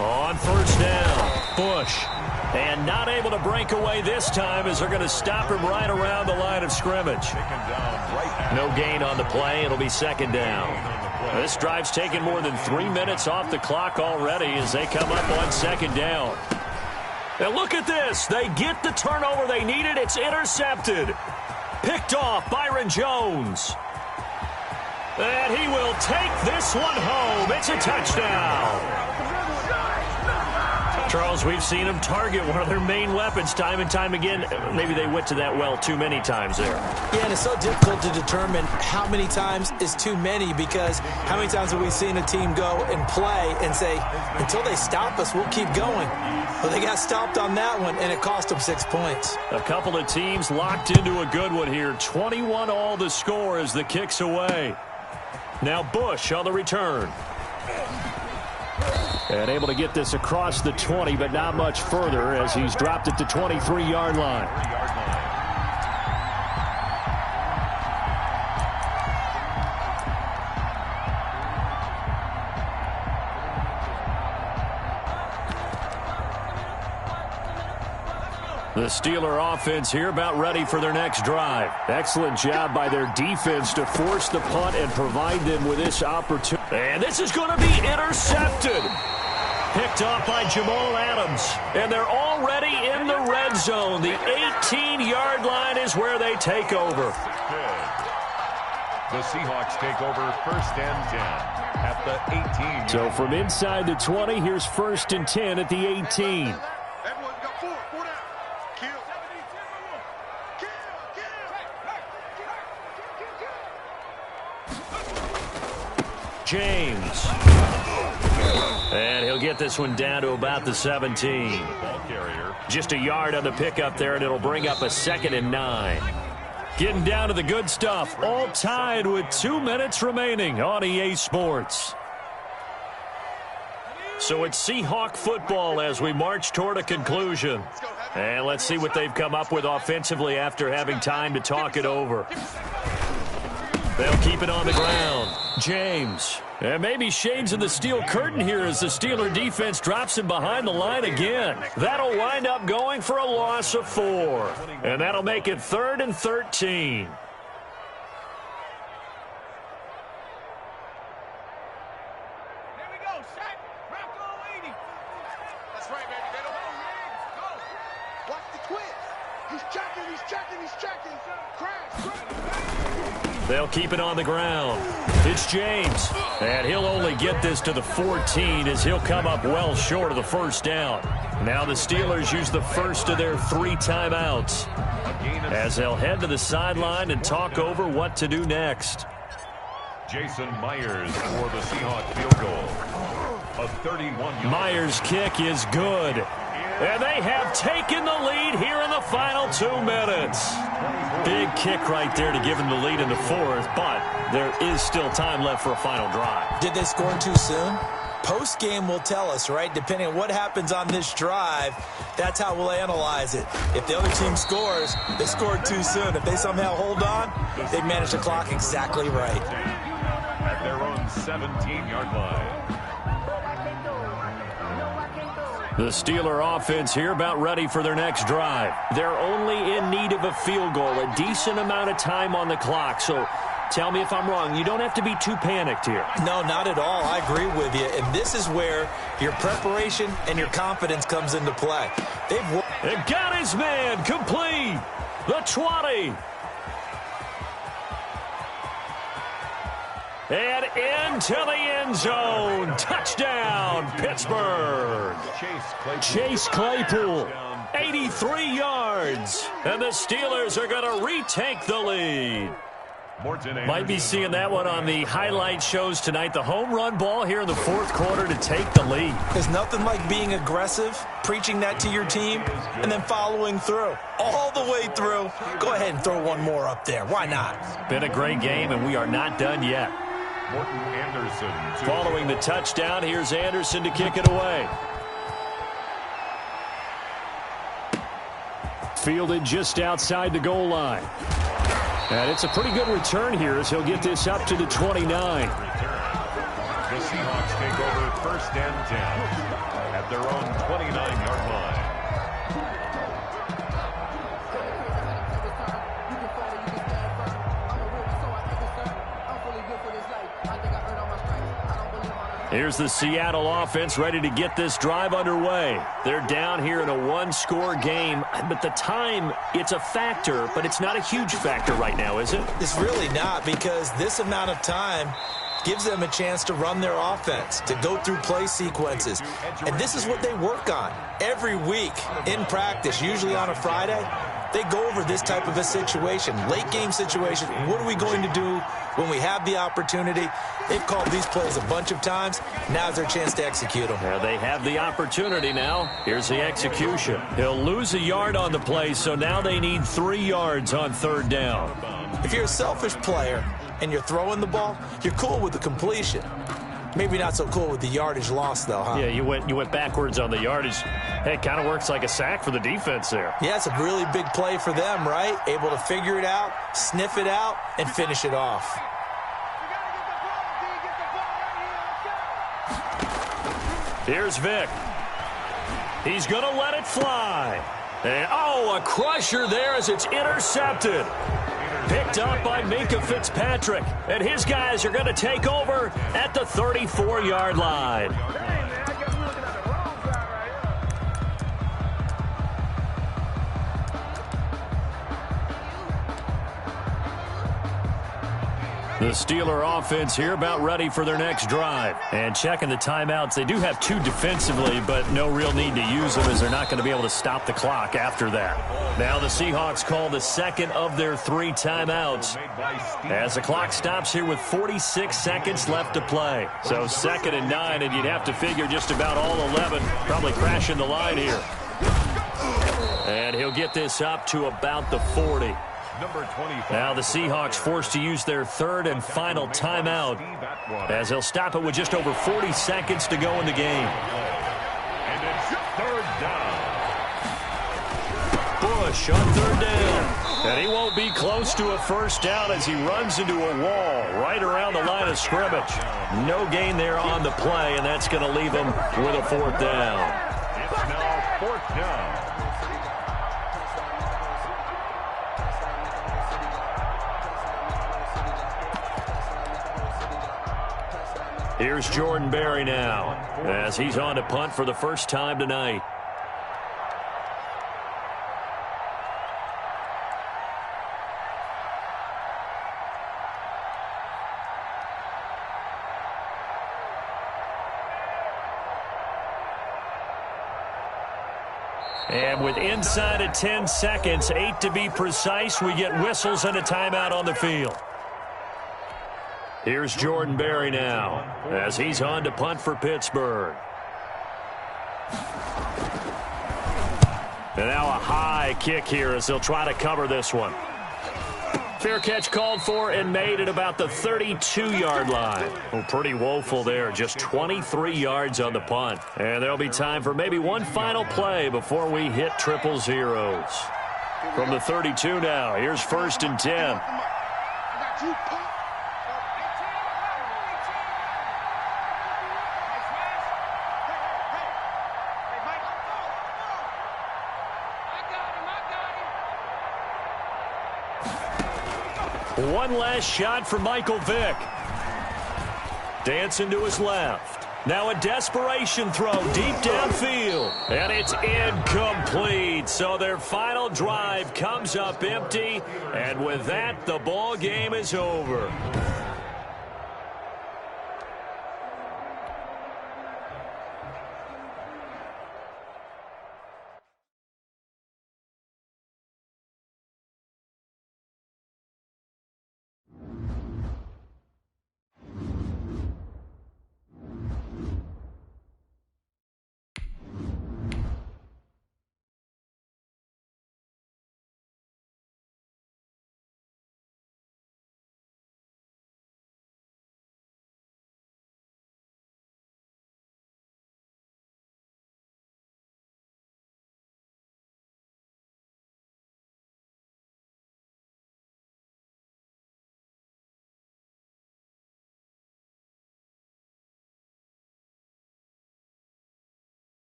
On first down, Bush. And not able to break away this time as they're going to stop him right around the line of scrimmage. No gain on the play. It'll be second down. This drive's taken more than 3 minutes off the clock already as they come up on second down. And look at this. They get the turnover they needed. It's intercepted. Picked off Byron Jones. And he will take this one home. It's a touchdown. Charles, we've seen them target one of their main weapons time and time again. Maybe they went to that well too many times there. Yeah, and it's so difficult to determine how many times is too many, because how many times have we seen a team go and play and say, until they stop us, we'll keep going. Well, they got stopped on that one, and it cost them 6 points. A couple of teams locked into a good one here. 21-all the score as the kick's away. Now Bush on the return. And able to get this across the 20, but not much further as he's dropped at the 23-yard line. The Steeler offense here about ready for their next drive. Excellent job by their defense to force the punt and provide them with this opportunity. And this is going to be intercepted. Picked off by Jamal Adams. And they're already in the red zone. The 18-yard line is where they take over. The Seahawks take over first and 10 at the 18. So from inside the 20, here's first and 10 at the 18. James. And he'll get this one down to about the 17. Just a yard on the pickup there, and it'll bring up a 2nd and 9. Getting down to the good stuff. All tied with 2 minutes remaining on EA Sports. So it's Seahawk football as we march toward a conclusion. And let's see what they've come up with offensively after having time to talk it over. They'll keep it on the ground. James. And maybe shades of the steel curtain here as the Steeler defense drops him behind the line again. That'll wind up going for a loss of 4. And that'll make it 3rd and 13. Here we go, Shaq. Rocco 80. That's right, baby. They don't go. Watch the twist. He's checking, he's checking, he's checking. Crash. They'll keep it on the ground. It's James. And he'll only get this to the 14 as he'll come up well short of the first down. Now the Steelers use the first of their 3 timeouts as they'll head to the sideline and talk over what to do next. Jason Myers for the Seahawks field goal. A 31-yard. Myers' kick is good. And they have taken the lead here in the final 2 minutes. Big kick right there to give them the lead in the 4th, but there is still time left for a final drive. Did they score too soon? Post-game will tell us, right? Depending on what happens on this drive, that's how we'll analyze it. If the other team scores, they scored too soon. If they somehow hold on, they manage the clock exactly right. At their own 17-yard line. The Steeler offense here about ready for their next drive. They're only in need of a field goal, a decent amount of time on the clock. So tell me if I'm wrong. You don't have to be too panicked here. No, not at all. I agree with you. And this is where your preparation and your confidence comes into play. And got his man complete. The 20. And into the end zone. Touchdown, Pittsburgh. Chase Claypool, 83 yards. And the Steelers are going to retake the lead. Might be seeing that one on the highlight shows tonight. The home run ball here in the fourth quarter to take the lead. There's nothing like being aggressive, preaching that to your team, and then following through. All the way through. Go ahead and throw one more up there. Why not? Been a great game, and we are not done yet. Morton Anderson. Following the touchdown, here's Anderson to kick it away. Fielded just outside the goal line. And it's a pretty good return here as he'll get this up to the 29. The Seahawks take over first and 10 at their own 29-yard line. Here's the Seattle offense ready to get this drive underway. They're down here in a one-score game, but the time, it's a factor, but it's not a huge factor right now, is it? It's really not, because this amount of time gives them a chance to run their offense, to go through play sequences. And this is what they work on every week in practice, usually on a Friday. They go over this type of a situation, late game situation. What are we going to do when we have the opportunity? They've called these plays a bunch of times. Now's their chance to execute them. Yeah, they have the opportunity now. Here's the execution. He'll lose a yard on the play, so now they need 3 yards on third down. If you're a selfish player and you're throwing the ball, you're cool with the completion. Maybe not so cool with the yardage loss, though, huh? Yeah, you went backwards on the yardage. Hey, it kind of works like a sack for the defense there. Yeah, it's a really big play for them, right? Able to figure it out, sniff it out, and finish it off. Here's Vic. He's going to let it fly. And, oh, a crusher there as it's intercepted. Picked up by Minka Fitzpatrick. And his guys are going to take over at the 34-yard line. The Steeler offense here about ready for their next drive. And checking the timeouts. They do have 2 defensively, but no real need to use them as they're not going to be able to stop the clock after that. Now the Seahawks call the second of their 3 timeouts as the clock stops here with 46 seconds left to play. So 2nd and 9, and you'd have to figure just about all 11 probably crashing the line here. And he'll get this up to about the 40. Now the Seahawks forced to use their 3rd and final timeout as they'll stop it with just over 40 seconds to go in the game. And it's 3rd down. Bush on 3rd down. And he won't be close to a first down as he runs into a wall right around the line of scrimmage. No gain there on the play, and that's going to leave him with a 4th down. It's now 4th down. Here's Jordan Berry now as he's on to punt for the first time tonight. And with inside of 10 seconds, 8 to be precise, we get whistles and a timeout on the field. Here's Jordan Berry now as he's on to punt for Pittsburgh. And now a high kick here as they'll try to cover this one. Fair catch called for and made at about the 32-yard line. Well, pretty woeful there, just 23 yards on the punt. And there'll be time for maybe one final play before we hit 000. From the 32 now, here's 1st and 10. One last shot for Michael Vick. Dancing to his left. Now a desperation throw deep downfield. And it's incomplete. So their final drive comes up empty. And with that, the ball game is over.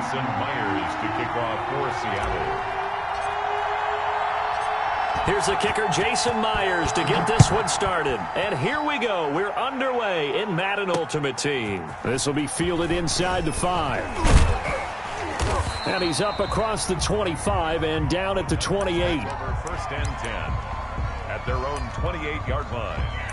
Jason Myers to kick off for Seattle. Here's the kicker, Jason Myers, to get this one started. And here we go. We're underway in Madden Ultimate Team. This will be fielded inside the 5. And he's up across the 25 and down at the 28. Over first and 10 at their own 28-yard line.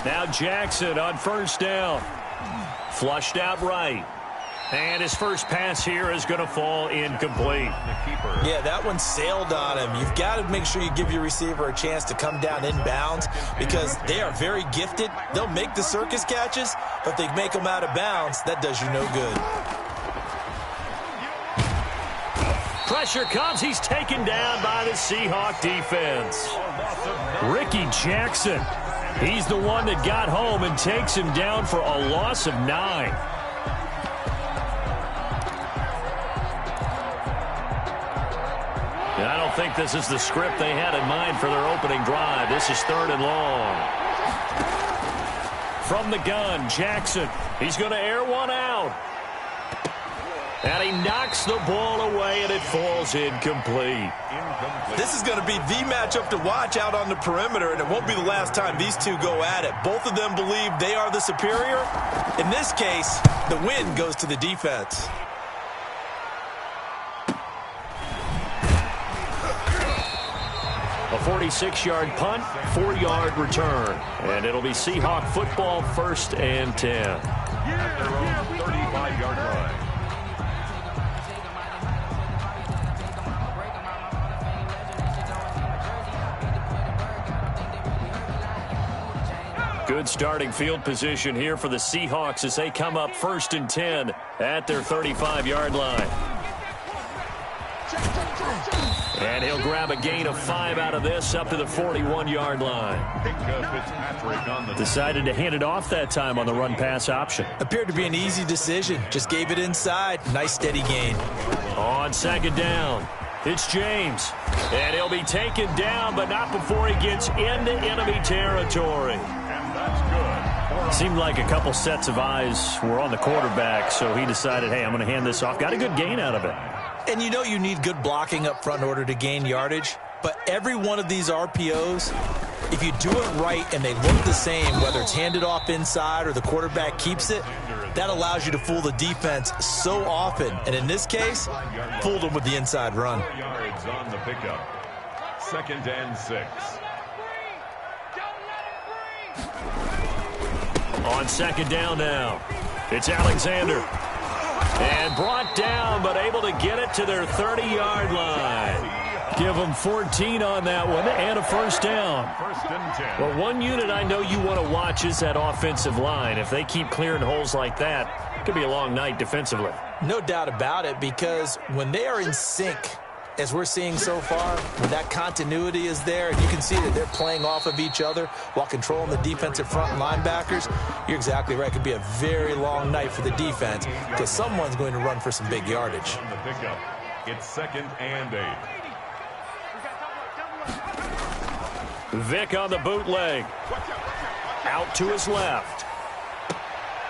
Now Jackson on first down. Flushed out right. And his first pass here is going to fall incomplete. Yeah, that one sailed on him. You've got to make sure you give your receiver a chance to come down inbounds because they are very gifted. They'll make the circus catches, but if they make them out of bounds, that does you no good. Pressure comes. He's taken down by the Seahawk defense. Ricky Jackson. He's the one that got home and takes him down for a loss of 9. And I don't think this is the script they had in mind for their opening drive. This is 3rd and long. From the gun, Jackson. He's going to air one out. And he knocks the ball away, and it falls incomplete. This is going to be the matchup to watch out on the perimeter, and it won't be the last time these two go at it. Both of them believe they are the superior. In this case, the win goes to the defense. A 46-yard punt, 4-yard return. And it'll be Seahawk football, 1st and 10. At their own 35-yard line. Good starting field position here for the Seahawks as they come up 1st and 10 at their 35-yard line. And he'll grab a gain of 5 out of this up to the 41-yard line. Decided to hand it off that time on the run-pass option. Appeared to be an easy decision. Just gave it inside. Nice steady gain. On 2nd down, it's James. And he'll be taken down, but not before he gets into enemy territory. Seemed like a couple sets of eyes were on the quarterback, so he decided, hey, I'm going to hand this off. Got a good gain out of it. And you know you need good blocking up front in order to gain yardage, but every one of these RPOs, if you do it right and they look the same, whether it's handed off inside or the quarterback keeps it, that allows you to fool the defense so often. And in this case, fooled them with the inside run. 4 yards on the pickup. 2nd and 6. On 2nd down now, it's Alexander. And brought down, but able to get it to their 30-yard line. Give them 14 on that one and a 1st down. 1st and 10. Well, one unit I know you want to watch is that offensive line. If they keep clearing holes like that, it could be a long night defensively. No doubt about it, because when they are in sync, as we're seeing so far, when that continuity is there, and you can see that they're playing off of each other while controlling the defensive front and linebackers, you're exactly right. It could be a very long night for the defense because someone's going to run for some big yardage. On the pickup, it's 2nd and 8. Vic on the bootleg. Out to his left.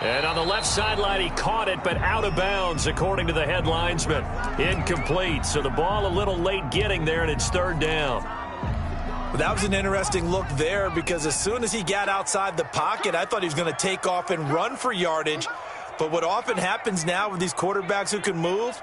And on the left sideline, he caught it, but out of bounds, according to the head linesman. Incomplete, so the ball a little late getting there, and it's 3rd down. Well, that was an interesting look there because as soon as he got outside the pocket, I thought he was going to take off and run for yardage. But what often happens now with these quarterbacks who can move,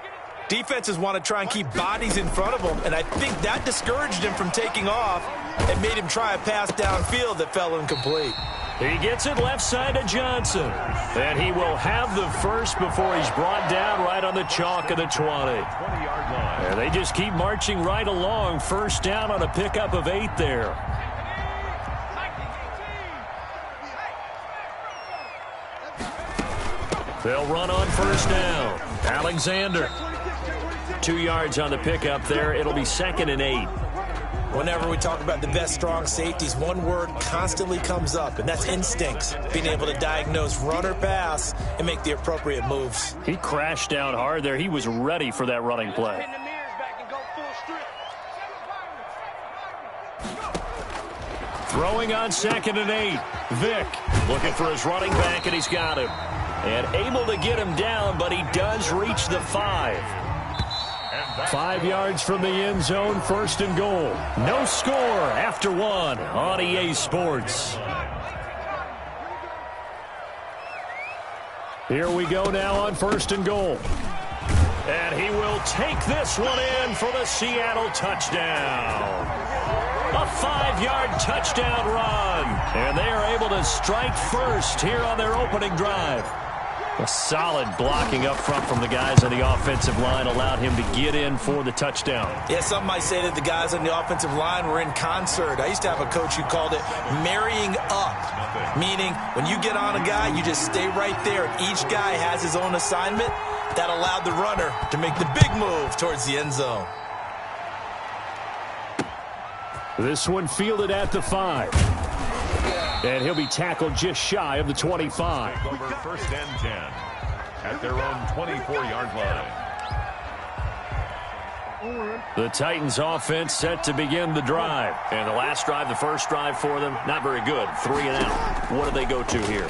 defenses want to try and keep bodies in front of them, and I think that discouraged him from taking off and made him try a pass downfield that fell incomplete. He gets it left side to Johnson. And he will have the first before he's brought down right on the chalk of the 20. 20-yard line. And they just keep marching right along. 1st down on a pickup of 8 there. They'll run on 1st down. Alexander. 2 yards on the pickup there. It'll be 2nd and 8. Whenever we talk about the best strong safeties, one word constantly comes up, and that's instincts. Being able to diagnose run or pass and make the appropriate moves. He crashed down hard there. He was ready for that running play. Throwing on 2nd and 8. Vic looking for his running back, and he's got him. And able to get him down, but he does reach the 5. 5 yards from the end zone, 1st and goal. No score after 1 on EA Sports. Here we go now on 1st and goal. And he will take this one in for the Seattle touchdown. A 5-yard touchdown run. And they are able to strike first here on their opening drive. A solid blocking up front from the guys on the offensive line allowed him to get in for the touchdown. Yeah, some might say that the guys on the offensive line were in concert. I used to have a coach who called it marrying up, meaning when you get on a guy, you just stay right there. Each guy has his own assignment. That allowed the runner to make the big move towards the end zone. This one fielded at the 5. And he'll be tackled just shy of the 25. Over 1st and 10 at their own 24-yard line. The Titans offense set to begin the drive. And the last drive, the first drive for them, not very good. 3 and out. What do they go to here?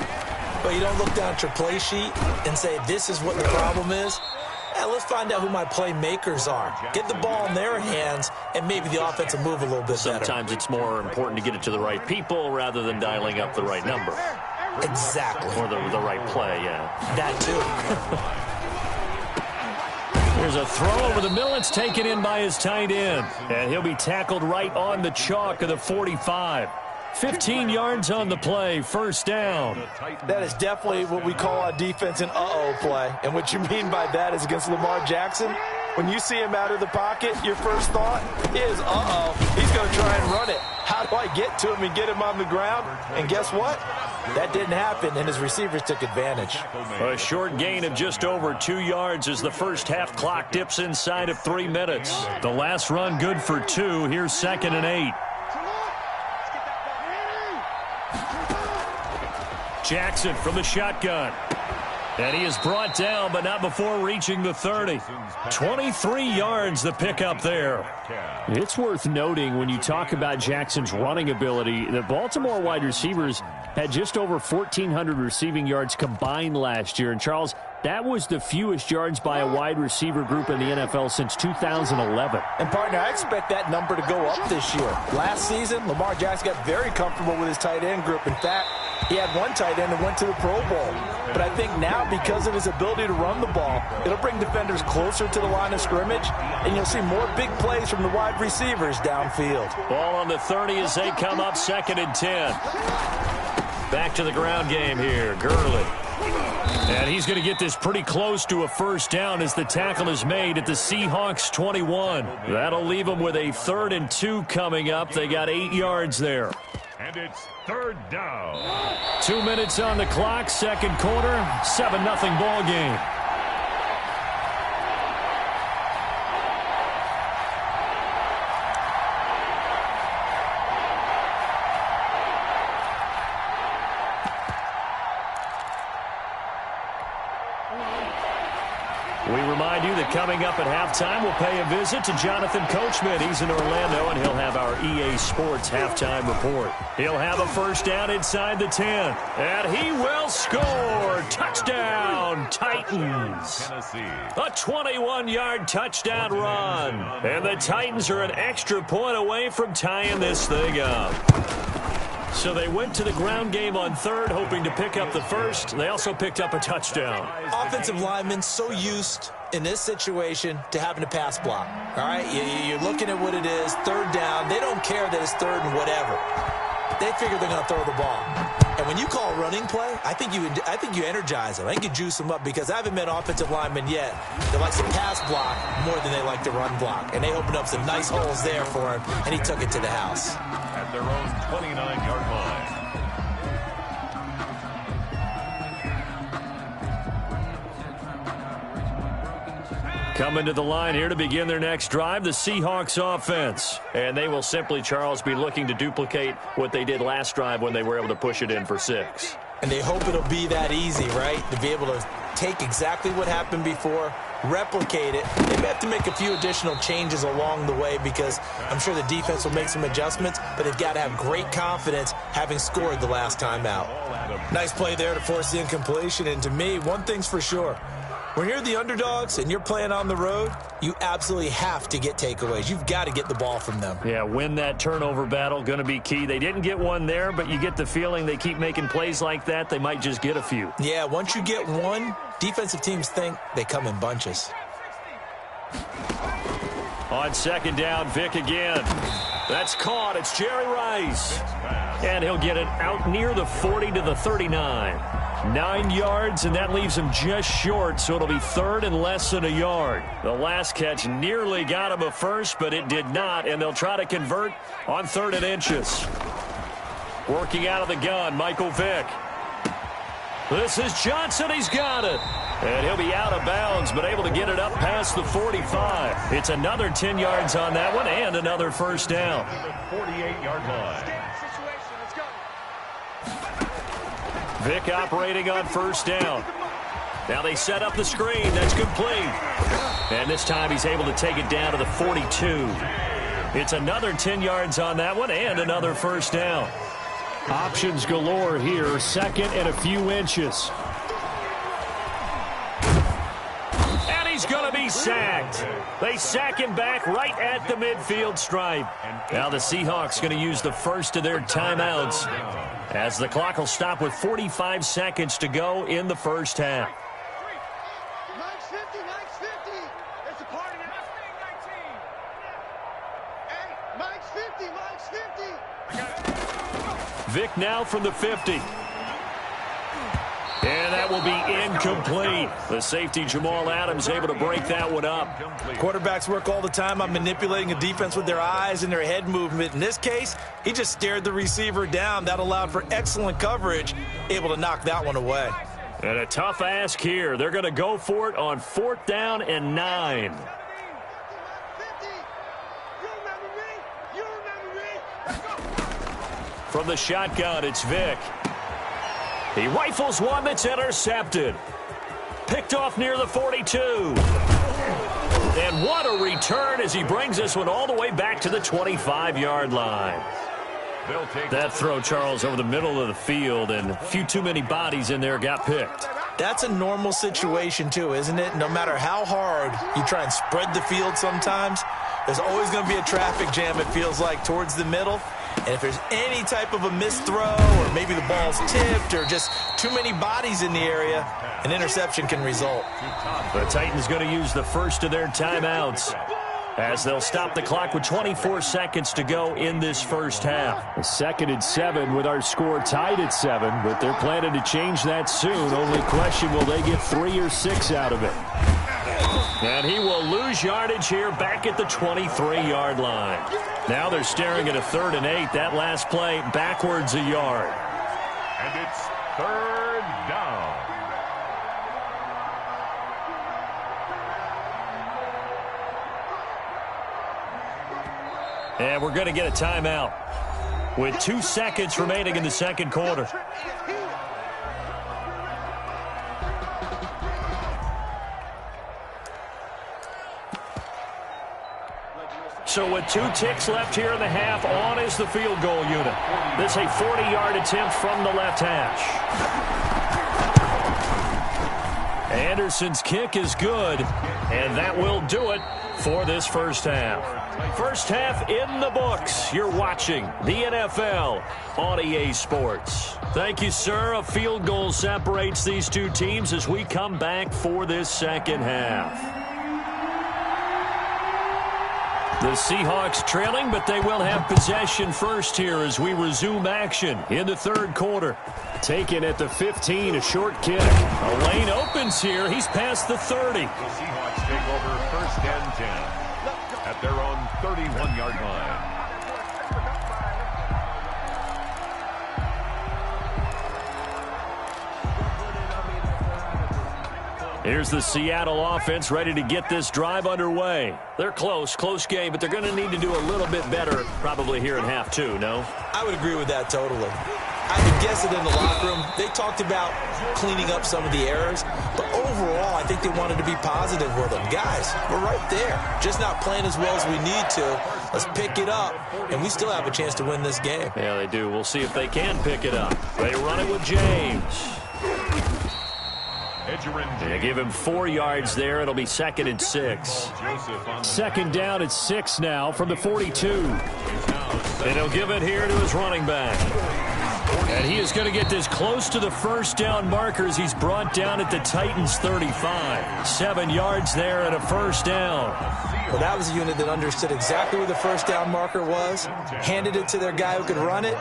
Well, you don't look down at your play sheet and say, this is what the problem is. Let's find out who my playmakers are. Get the ball in their hands, and maybe the offense will move a little bit better. Sometimes it's more important to get it to the right people rather than dialing up the right number. Exactly. Or the right play, yeah. That too. There's a throw over the middle. It's taken in by his tight end. And he'll be tackled right on the chalk of the 45. 15 yards on the play, 1st down. That is definitely what we call our defense an uh-oh play. And what you mean by that is against Lamar Jackson, when you see him out of the pocket, your first thought is, uh-oh, he's going to try and run it. How do I get to him and get him on the ground? And guess what? That didn't happen, and his receivers took advantage. A short gain of just over 2 yards as the first half clock dips inside of 3 minutes. The last run good for 2. Here's 2nd and 8. Jackson from the shotgun. And he is brought down, but not before reaching the 30. 23 yards the pickup there. It's worth noting when you talk about Jackson's running ability, the Baltimore wide receivers had just over 1,400 receiving yards combined last year. And, Charles, that was the fewest yards by a wide receiver group in the NFL since 2011. And, partner, I expect that number to go up this year. Last season, Lamar Jackson got very comfortable with his tight end group. In fact, he had one tight end that went to the Pro Bowl. But I think now, because of his ability to run the ball, it'll bring defenders closer to the line of scrimmage, and you'll see more big plays from the wide receivers downfield. Ball on the 30 as they come up 2nd and 10. Back to the ground game here. Gurley. And he's going to get this pretty close to a 1st down as the tackle is made at the Seahawks 21. That'll leave them with a 3rd and 2 coming up. They got 8 yards there. And it's 3rd down. 2 minutes on the clock, 2nd quarter, 7-0 ball game. We remind you that coming up at halftime, we'll pay a visit to Jonathan Coachman. He's in Orlando, and he'll have our EA Sports halftime report. He'll have a 1st down inside the 10, and he will score. Touchdown, Titans. A 21-yard touchdown run, and the Titans are an extra point away from tying this thing up. So they went to the ground game on 3rd, hoping to pick up the 1st. They also picked up a touchdown. Offensive linemen so used in this situation to having to pass block. All right, you're looking at what it is, 3rd down. They don't care that it's 3rd and whatever. They figure they're going to throw the ball. And when you call a running play, I think you energize them. I think you juice them up, because I haven't met offensive linemen yet that likes to pass block more than they like to run block. And they opened up some nice holes there for him, and he took it to the house. At their own 29-yard line. Coming to the line here to begin their next drive, the Seahawks offense. And they will simply, Charles, be looking to duplicate what they did last drive when they were able to push it in for 6. And they hope it'll be that easy, right? To be able to take exactly what happened before, replicate it. They may have to make a few additional changes along the way because I'm sure the defense will make some adjustments, but they've got to have great confidence having scored the last time out. Nice play there to force the incompletion. And to me, one thing's for sure. When you're the underdogs and you're playing on the road, you absolutely have to get takeaways. You've got to get the ball from them. Yeah, win that turnover battle, going to be key. They didn't get one there, but you get the feeling they keep making plays like that, they might just get a few. Yeah, once you get one, defensive teams think they come in bunches. On second down, Vic again. That's caught. It's Jerry Rice. And he'll get it out near the 40 to the 39. 9 yards, and that leaves him just short, so it'll be third and less than a yard. The last catch nearly got him a first, but it did not, and they'll try to convert on 3rd and inches. Working out of the gun, Michael Vick. This is Johnson. He's got it. And he'll be out of bounds, but able to get it up past the 45. It's another 10 yards on that one and another first down. 48-yard line. Vick operating on first down. Now they set up the screen. That's complete. And this time he's able to take it down to the 42. It's another 10 yards on that one and another first down. Options galore here. 2nd and a few inches. And he's going to be sacked. They sack him back right at the midfield stripe. Now the Seahawks going to use the first of their timeouts, as the clock will stop with 45 seconds to go in the first half. Mike's 50, Mike's 50. It's a party now. Hey, Mike's 50, Mike's 50. Vic now from the 50. And that will be incomplete. The safety, Jamal Adams, able to break that one up. Quarterbacks work all the time on manipulating a defense with their eyes and their head movement. In this case, he just stared the receiver down. That allowed for excellent coverage, able to knock that one away. And a tough ask here. They're going to go for it on 4th down and 9. 50. You remember me? You remember me? Let's go. From the shotgun, it's Vic. He rifles one that's intercepted. Picked off near the 42. And what a return as he brings this one all the way back to the 25-yard line. That throw, Charles, over the middle of the field, and a few too many bodies in there got picked. That's a normal situation, too, isn't it? No matter how hard you try and spread the field sometimes, there's always going to be a traffic jam, it feels like, towards the middle. And if there's any type of a missed throw, or maybe the ball's tipped, or just too many bodies in the area, an interception can result. The Titans going to use the first of their timeouts, as they'll stop the clock with 24 seconds to go in this first half. 2nd and 7 with our score tied at 7, but they're planning to change that soon. Only question, will they get 3 or 6 out of it? And he will lose yardage here back at the 23-yard line. Now they're staring at a 3rd and 8. That last play backwards a yard. And it's 3rd down. And we're going to get a timeout with 2 seconds remaining in the second quarter. So with 2 ticks left here in the half, on is the field goal unit. This a 40-yard attempt from the left hash. Anderson's kick is good, and that will do it for this first half. First half in the books. You're watching the NFL on EA Sports. Thank you, sir. A field goal separates these two teams as we come back for this second half. The Seahawks trailing, but they will have possession first here as we resume action in the third quarter. Taken at the 15, a short kick. A lane opens here. He's past the 30. The Seahawks take over 1st and 10 at their own 31-yard line. Here's the Seattle offense ready to get this drive underway. They're close game, but they're going to need to do a little bit better probably here in half two, no? I would agree with that totally. I would guess it in the locker room. They talked about cleaning up some of the errors, but overall, I think they wanted to be positive with them. Guys, we're right there. Just not playing as well as we need to. Let's pick it up, and we still have a chance to win this game. Yeah, they do. We'll see if they can pick it up. They run it with James. They give him 4 yards there. It'll be 2nd and 6. Second down at 6 now from the 42. And he'll give it here to his running back. And he is going to get this close to the first down markers. He's brought down at the Titans' 35. 7 yards there and a first down. Well, that was a unit that understood exactly where the first down marker was, handed it to their guy who could run it,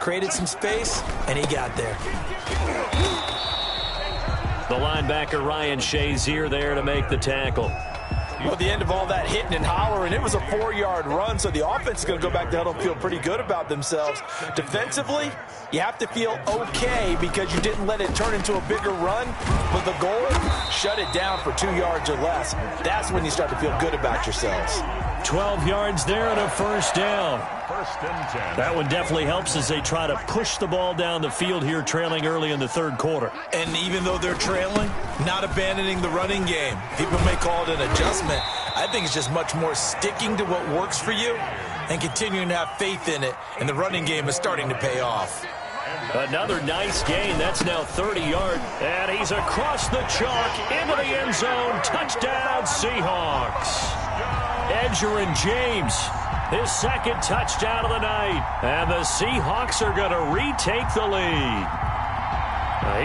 created some space, and he got there. The linebacker, Ryan Shazier, there to make the tackle. Well, at the end of all that hitting and hollering, it was a 4-yard run, so the offense is going to go back to huddle and feel pretty good about themselves. Defensively, you have to feel okay because you didn't let it turn into a bigger run, but the goal, shut it down for 2 yards or less. That's when you start to feel good about yourselves. 12 yards there and a first down. First and 10. That one definitely helps as they try to push the ball down the field here, trailing early in the third quarter. And even though they're trailing, not abandoning the running game. People may call it an adjustment. I think it's just much more sticking to what works for you and continuing to have faith in it. And the running game is starting to pay off. Another nice gain. That's now 30 yards. And he's across the chalk into the end zone. Touchdown, Seahawks. Edgerrin James, his 2nd touchdown of the night. And the Seahawks are going to retake the lead.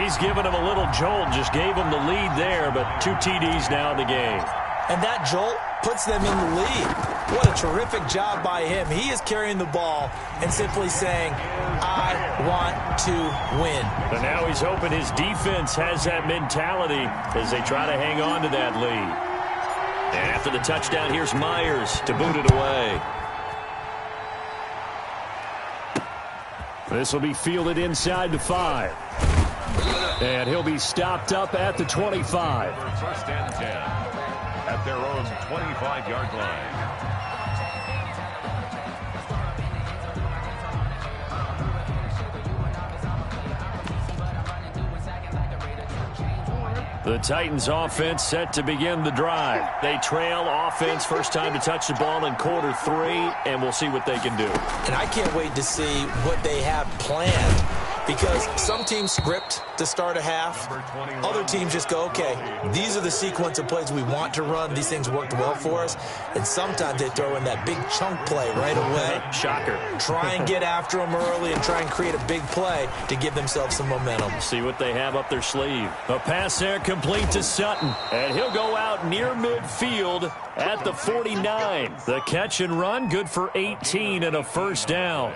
He's given him a little jolt, just gave him the lead there, but 2 TDs now in the game. And that jolt puts them in the lead. What a terrific job by him. He is carrying the ball and simply saying, I want to win. But now he's hoping his defense has that mentality as they try to hang on to that lead. And after the touchdown, here's Myers to boot it away. This will be fielded inside the 5. And he'll be stopped up at the 25. First and 10 at their own 25-yard line. The Titans offense set to begin the drive. They trail offense, first time to touch the ball in quarter 3, and we'll see what they can do. And I can't wait to see what they have planned, because some teams script to start a half. Other teams just go, okay, these are the sequence of plays we want to run. These things worked well for us. And sometimes they throw in that big chunk play right away. Shocker. Try and get after them early and try and create a big play to give themselves some momentum. See what they have up their sleeve. A pass there complete to Sutton. And he'll go out near midfield at the 49. The catch and run, good for 18 and a first down.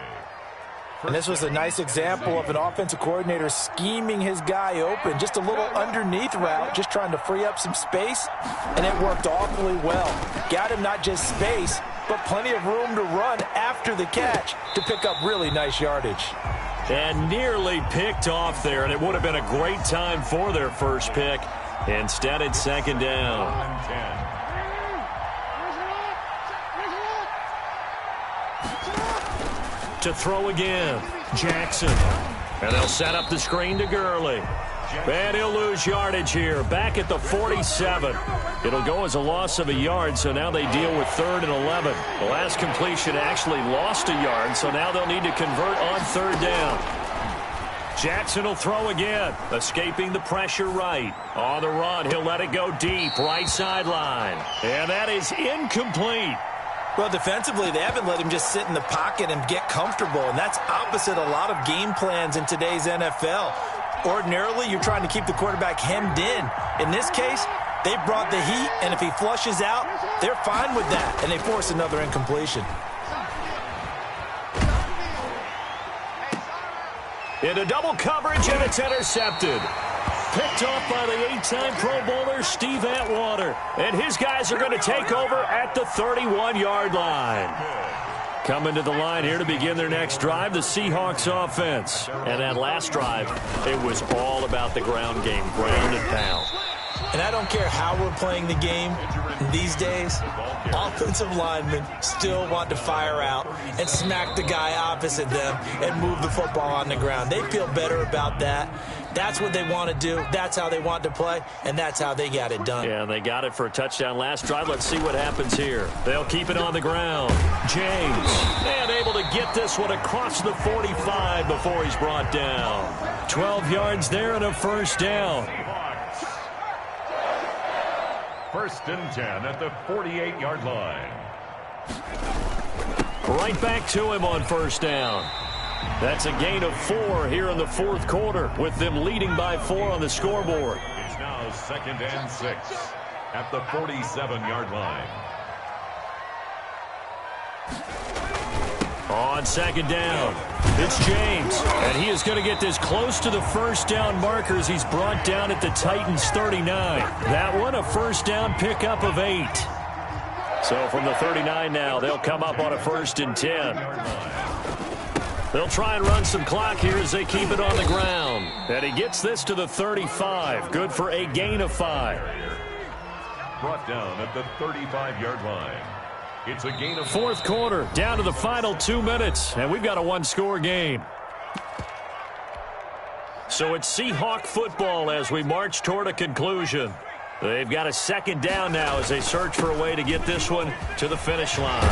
And this was a nice example of an offensive coordinator scheming his guy open. Just a little underneath route, just trying to free up some space, and it worked awfully well. Got him not just space, but plenty of room to run after the catch to pick up really nice yardage. And nearly picked off there, and it would have been a great time for their first pick. Instead, it's 2nd down. To throw again, Jackson. And they'll set up the screen to Gurley. And he'll lose yardage here, back at the 47. It'll go as a loss of a yard, so now they deal with 3rd and 11. The last completion actually lost a yard, so now they'll need to convert on 3rd down. Jackson will throw again, escaping the pressure right. On the run, he'll let it go deep, right sideline. And that is incomplete. Well, defensively, they haven't let him just sit in the pocket and get comfortable, and that's opposite a lot of game plans in today's NFL. Ordinarily, you're trying to keep the quarterback hemmed in. In this case, they brought the heat, and if he flushes out, they're fine with that, and they force another incompletion. Into double coverage, and it's intercepted. Picked off by the 8-time Pro Bowler Steve Atwater. And his guys are going to take over at the 31-yard line. Coming to the line here to begin their next drive, the Seahawks offense. And that last drive, it was all about the ground game, ground and pound. And I don't care how we're playing the game these days, offensive linemen still want to fire out and smack the guy opposite them and move the football on the ground. They feel better about that. That's what they want to do. That's how they want to play, and that's how they got it done. Yeah, they got it for a touchdown last drive. Let's see what happens here. They'll keep it on the ground. James, and able to get this one across the 45 before he's brought down. 12 yards there and a first down. First and 10 at the 48-yard line. Right back to him on first down. That's a gain of 4 here in the fourth quarter, with them leading by 4 on the scoreboard. It's now second and 6 at the 47-yard line. On second down, it's James, and he is going to get this close to the first down markers. He's brought down at the Titans 39. That one, a first down pickup of 8. So from the 39 now, they'll come up on a first and 10. They'll try and run some clock here as they keep it on the ground. And he gets this to the 35. Good for a gain of 5. Brought down at the 35-yard line. It's a gain of fourth quarter, down to the final 2 minutes, and we've got a one-score game. So it's Seahawk football as we march toward a conclusion. They've got a second down now as they search for a way to get this one to the finish line.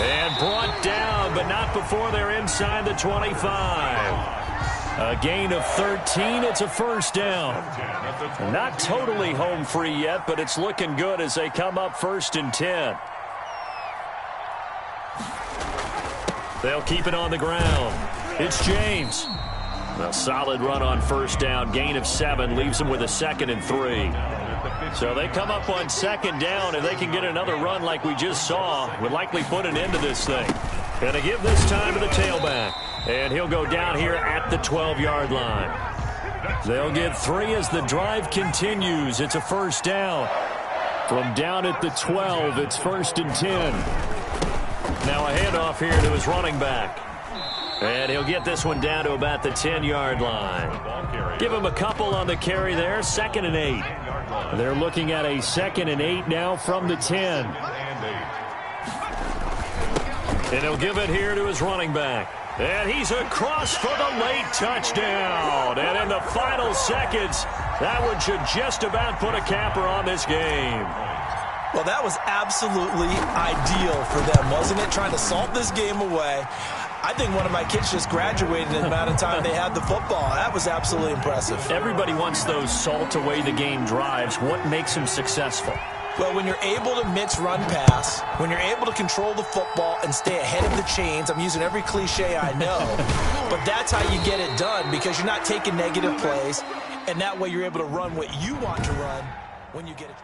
And brought down, but not before they're inside the 25. A gain of 13. It's a first down. Not totally home free yet, but it's looking good as they come up first and 10. They'll keep it on the ground. It's James. A solid run on first down. Gain of 7 leaves them with a second and 3. So they come up on second down, and they can get another run like we just saw. Would likely put an end to this thing. And they give this time to the tailback. And he'll go down here at the 12-yard line. They'll get 3 as the drive continues. It's a first down. From down at the 12, it's first and 10. Now a handoff here to his running back. And he'll get this one down to about the 10-yard line. Give him a couple on the carry there. Second and 8. They're looking at a second and 8 now from the 10. And he'll give it here to his running back. And he's across for the late touchdown. And in the final seconds, that one should just about put a capper on this game. Well, that was absolutely ideal for them, wasn't it? Trying to salt this game away. I think one of my kids just graduated in the amount of time they had the football. That was absolutely impressive. Everybody wants those salt away the game drives. What makes them successful? Well, when you're able to mix run pass, when you're able to control the football and stay ahead of the chains, I'm using every cliche I know, but that's how you get it done because you're not taking negative plays, and that way you're able to run what you want to run when you get it.